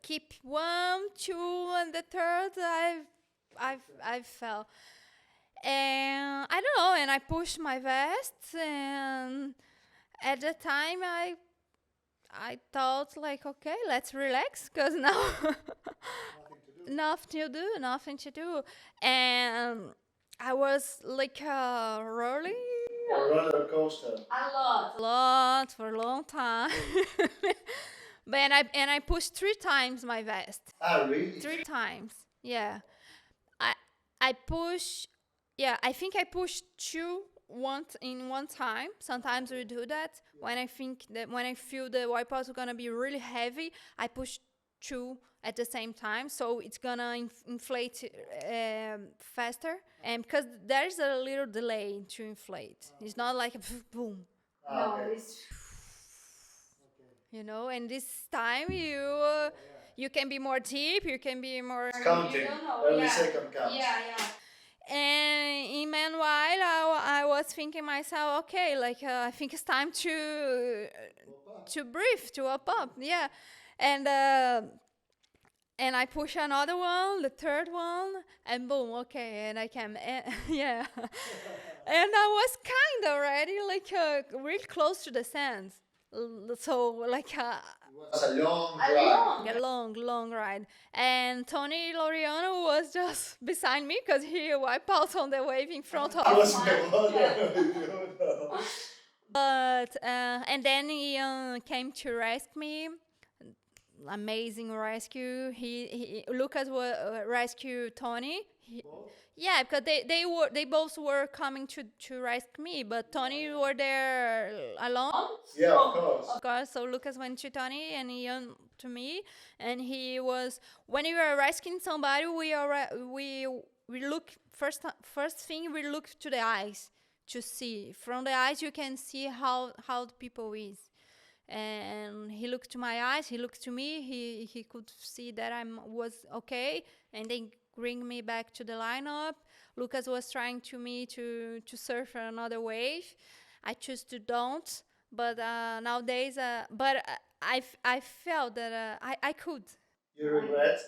keep 1, 2, and the third I fell, and I don't know, and I pushed my vest, and at the time I thought like, okay, let's relax because now nothing to do, and I was like rolling A roller coaster. a lot for a long time. But I pushed 3 times my vest. Ah, really? 3 times. Yeah. I push. Yeah, I think I pushed 2 in one time. Sometimes we do that. When I feel the wipeout is gonna be really heavy, I push 2 at the same time, so it's gonna inflate faster. And because there's a little delay to inflate, it's not like a boom. Ah, okay. And this time you can be more deep, you can be more Counting. Every second counts. And in meanwhile, I was thinking myself, okay, like I think it's time to breathe, to up, yeah, and I push another one, the third one, and boom, okay, and I can, yeah, and I was kind of already like really close to the sands, so like. It was a long ride. A long ride. And Tony Laureano was just beside me because he wiped out on the wave in front of I was in the water. But, and then he came to rescue me. Amazing rescue. Lucas rescue Tony. Yeah, because they both were coming to rescue me, but Tony were there alone. Yeah, of course. Of course, so Lucas went to Tony and Ian to me, and he was when you are rescuing somebody, we look first thing we look to the eyes to see. From the eyes you can see how the people is. And he looked to my eyes, he looked to me, he could see that I was okay, and then bring me back to the lineup. Lucas was trying to surf another wave. I choose to don't, but nowadays, I felt that I could. You regret?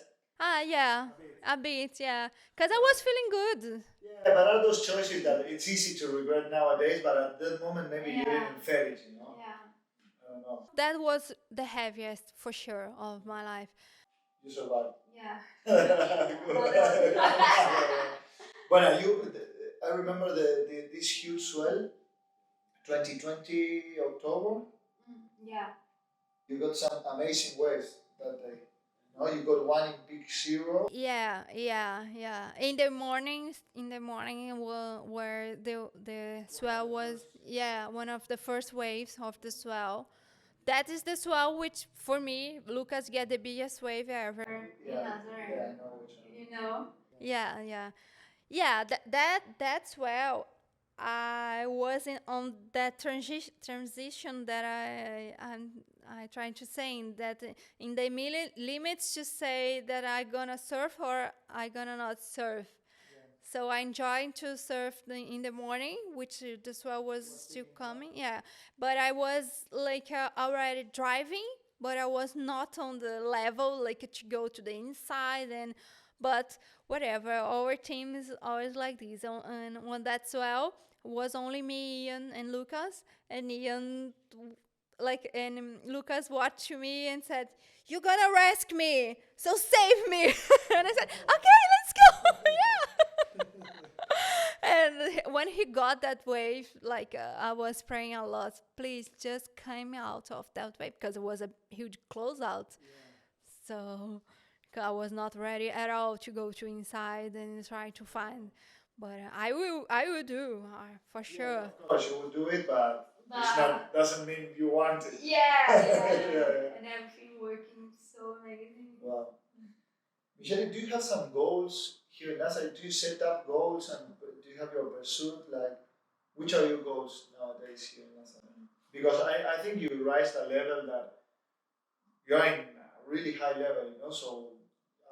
Yeah, a bit, yeah, because I was feeling good. Yeah, but are those choices that it's easy to regret nowadays, but at that moment maybe you didn't feel it, you know? Yeah. I don't know. That was the heaviest, for sure, of my life. You survived. Yeah. Well, I remember this huge swell, 2020 October. Yeah. You got some amazing waves that day? No, you got one in peak zero. Yeah. In the morning, where the swell was, yeah, one of the first waves of the swell. That is the swell which, for me, Lucas get the biggest wave ever in Yeah, Nazaré. yeah, I know which one. You know? Yeah. That's well. I wasn't on that transition that I trying to say, that in the limits to say that I gonna surf or I gonna not surf. So I enjoyed to surf in the morning, which the swell was still coming. Yeah, but I was like already driving, but I was not on the level like to go to the inside and. But whatever, our team is always like this. And on that swell was only me, Ian, and Lucas. And Ian, Lucas watched me and said, "You're gonna rescue me, so save me." And I said, "Okay, let's go." Yeah. And when he got that wave, I was praying a lot. Please, just come out of that wave because it was a huge closeout. So I was not ready at all to go to inside and try to find. But I will do for sure. Of course, you will do it, but it's not doesn't mean you want it. Yeah. Yeah. And everything working so amazing. Wow. Michelle, do you have some goals here in NASA? Do you set up goals and do you have your pursuit? Like, which are your goals nowadays here in NASA? Because I think you raised a level that you're in a really high level, so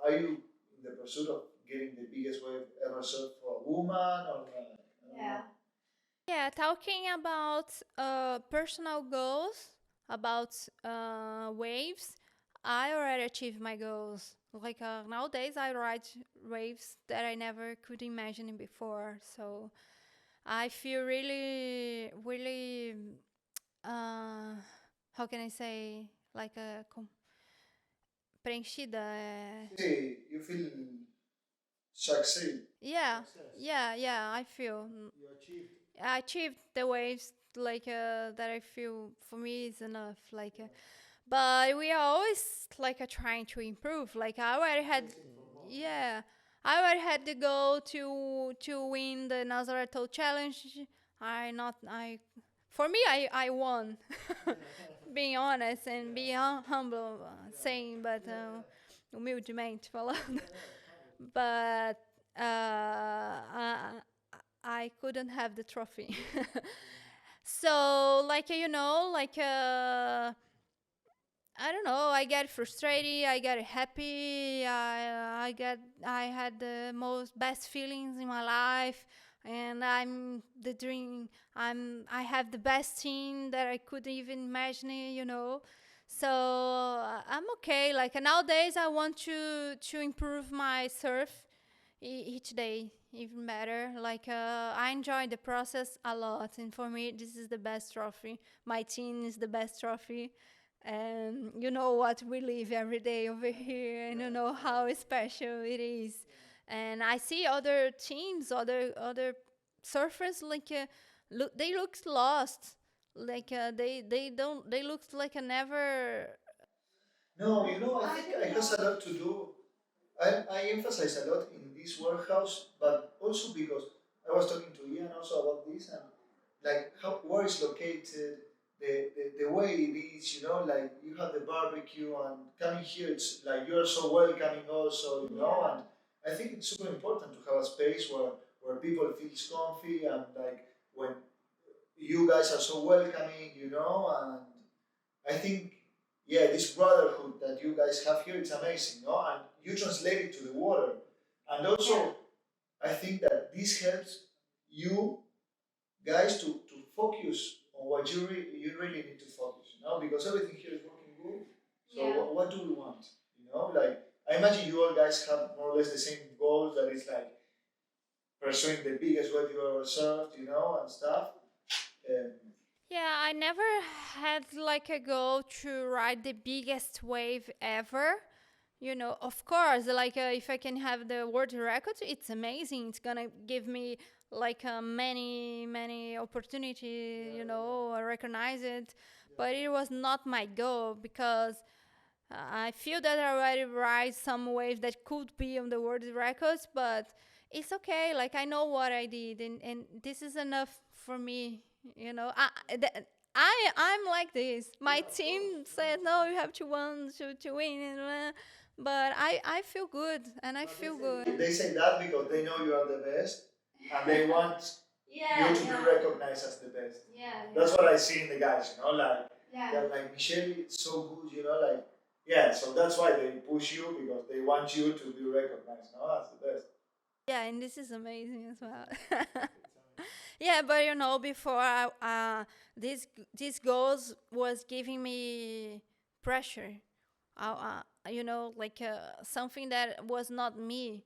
are you in the pursuit of getting the biggest wave ever surfed for a woman? Or Yeah. Yeah, talking about personal goals, about waves, I already achieved my goals. Nowadays, I ride waves that I never could imagine before. So I feel really, really, how can I say, preenchida. See, you feel succeed. Yeah, Success. yeah, I feel. You achieved. I achieved the waves that I feel for me is enough. But we are always trying to improve. I already had, yeah, I already had the goal to win the Nazaré Challenge. For me, I won. Being honest and being humble, saying, but humildemente falando. But I couldn't have the trophy. So, I don't know. I get frustrated. I get happy. I had the most best feelings in my life, and I'm the dream. I have the best team that I could even imagine. So I'm okay. Nowadays, I want to improve my surf each day even better. I enjoy the process a lot, and for me, this is the best trophy. My team is the best trophy. And you know what we live every day over here, and you know how special it is. And I see other teams, other surfers, they look lost, they look like a never. No, I think it has a lot to do. I emphasize a lot in this warehouse, but also because I was talking to Ian also about this and like where it's located, the way it is, like you have the barbecue and coming here, it's like you're so welcoming also, and I think it's super important to have a space where people feels comfy and like when you guys are so welcoming, and I think, yeah, this brotherhood that you guys have here, it's amazing, no? And you translate it to the water. And also, I think that this helps you guys to focus on what you really need to focus, because everything here is working good. So what do we want? Like, I imagine you all guys have more or less the same goals, that is like pursuing the biggest wave you ever served, and stuff. Um, Yeah, I never had a goal to ride the biggest wave ever. Of course, if I can have the world record, it's amazing. It's gonna give me many opportunity. I recognize it, but it was not my goal because I feel that I already ride some waves that could be on the world records, but it's okay. Like I know what I did, and this is enough for me. You know, I'm like this. My team said no, you have to win to win, but I feel good, and I feel good. They say that because they know you are the best and they want Yeah, you to be recognized as the best. That's what I see in the guys, you know, like they're like Michelle is so good, you know, like yeah, so that's why they push you because they want you to be recognized. No, that's the best. Yeah, and this is amazing as well. Yeah, but you know, before these goals was giving me pressure. You know, like something that was not me.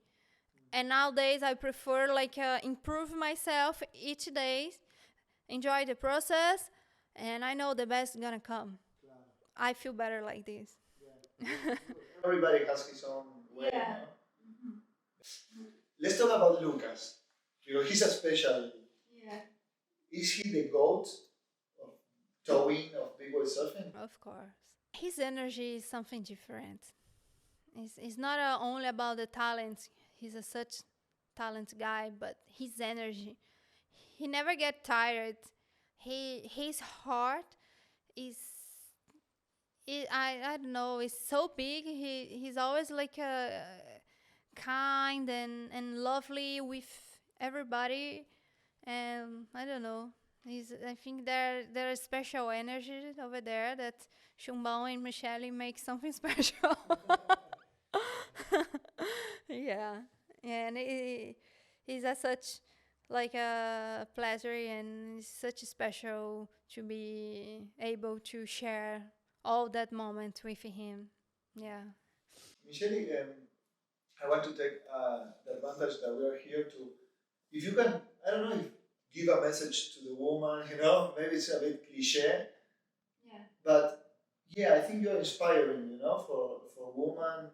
And nowadays, I prefer like improve myself each day, enjoy the process, and I know the best is gonna come. I feel better like this. Everybody has his own way. Yeah. You know? Let's talk about Lucas because he's a special. Yeah. Is he the goat of towing of big wave surfing? Of course. His energy is something different. It's not only about the talent. He's a such talent guy, but his energy. He never get tired. His heart is I don't know. It's so big. He's always like kind and lovely with everybody, and I don't know. I think there is special energy over there that Chumbão and Michelle make something special. Yeah, and it's a such like a pleasure and it's such a special to be able to share all that moment with him. Yeah. Michelle, I want to take the advantage that we are here to, if you can, I don't know, if give a message to the woman, you know, maybe it's a bit cliche, Yeah. but yeah, I think you're inspiring, you know, for women.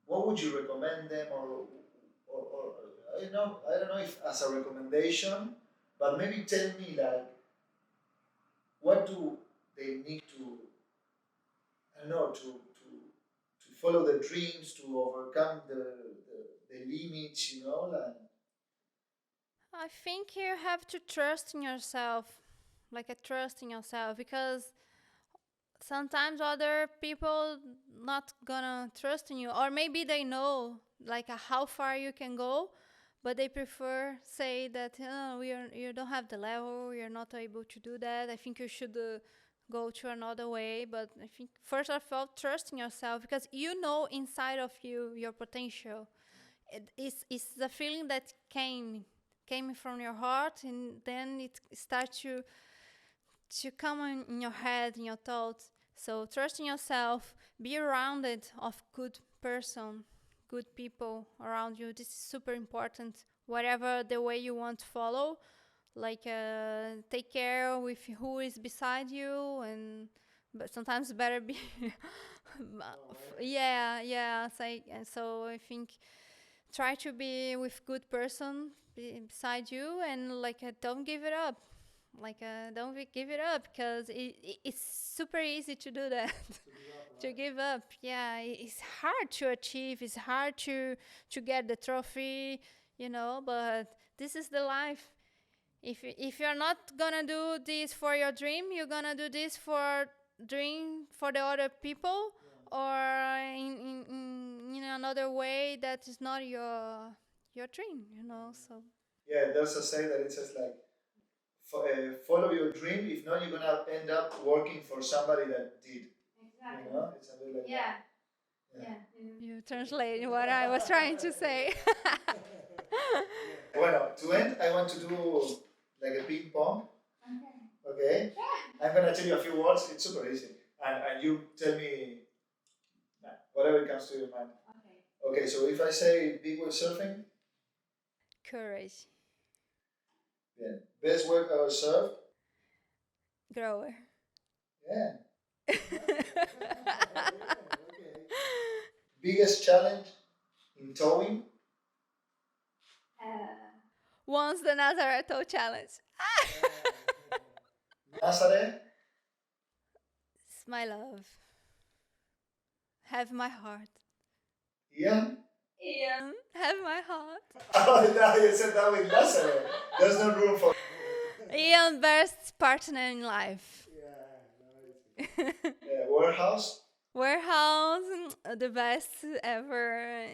What would you recommend them, or I don't know if as a recommendation, but maybe tell me like, what do they need to, I don't know, to follow the dreams, to overcome the limits, you know, like. I think you have to trust in yourself, like a trust in yourself, because sometimes other people not gonna trust in you, or maybe they know like how far you can go, but they prefer say that you don't have the level, you're not able to do that. I think you should go to another way. But I think first of all, trust in yourself because you know inside of you your potential. It's the feeling that came from your heart, and then it starts to come in your head, in your thoughts. So trust in yourself, be surrounded of good person, good people around you. This is super important. Whatever the way you want to follow, like take care with who is beside you, and but sometimes better be. Yeah. So I think try to be with good person beside you, and like don't give it up, like don't give it up because it's super easy to do that. To give up, yeah, it's hard to achieve, it's hard to get the trophy, but this is the life. If you're not gonna do this for your dream, you're gonna do this for dream for the other people, or in another way that is not your dream, so Yeah, there's a saying that it says like, follow your dream. If not, you're gonna end up working for somebody that did. exactly. You know, it's a bit like Yeah. that. Yeah. You translate what I was trying to say. Bueno, to end, I want to do like a ping pong. Okay. I'm gonna tell you a few words. It's super easy, and you tell me whatever comes to your mind. Okay. So if I say big wave surfing, Courage. yeah. Best wave ever surfed, Grower. yeah. Biggest challenge in towing, Once the Nazare challenge. Nazare, It's my love. have my heart. Ian? Ian, have my heart. Oh, no, you said that with Nazare. There's no room for. Ian, best partner in life. Warehouse? Warehouse, the best ever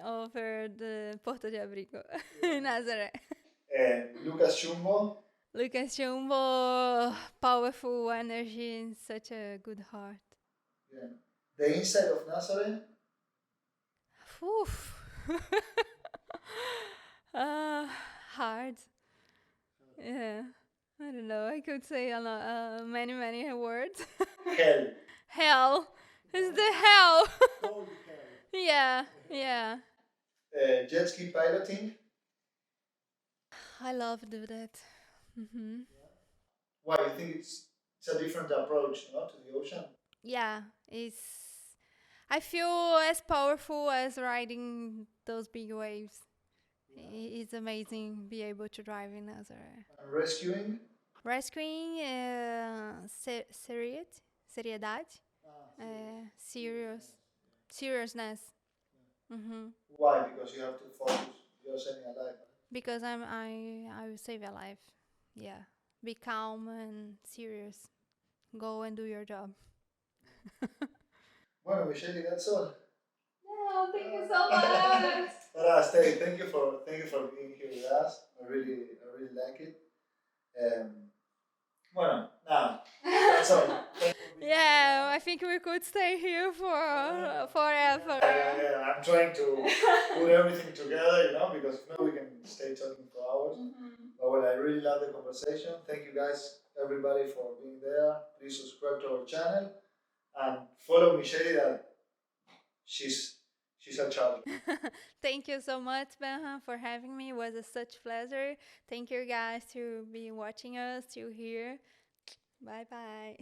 over the Porto de Abrigo in Nazaré. Lucas Chumbo? Lucas Jumbo, powerful energy, such a good heart. Yeah. The inside of Nazare? Oof. Hard. Yeah. I don't know. I could say a lot, many words. Hell. Hell. It's the hell. Cold hell. Yeah. Jet ski piloting? I love to do that. Mm-hmm. Why? You think it's a different approach, to the ocean? Yeah, I feel as powerful as riding those big waves. It's amazing be able to drive in Nazaré. And rescuing? Rescuing, seriedade, seriousness. Mm-hmm. Why? Because you have to focus. You're saving a life. Because I will save a life. Yeah, be calm and serious. Go and do your job. Bueno, Michelle, that's all. No, thank you so much. But thank you for being here with us. I really like it. Bueno, now that's all. Thank you for being Yeah, I think we could stay here for forever. Yeah, I'm trying to put everything together, because if not, we can stay talking for hours. But well, I really love the conversation. Thank you guys, everybody, for being there. Please subscribe to our channel and follow Michelle. That she's a child. Thank you so much, Benham, for having me. It was such pleasure. Thank you guys to be watching us, to here. Bye bye.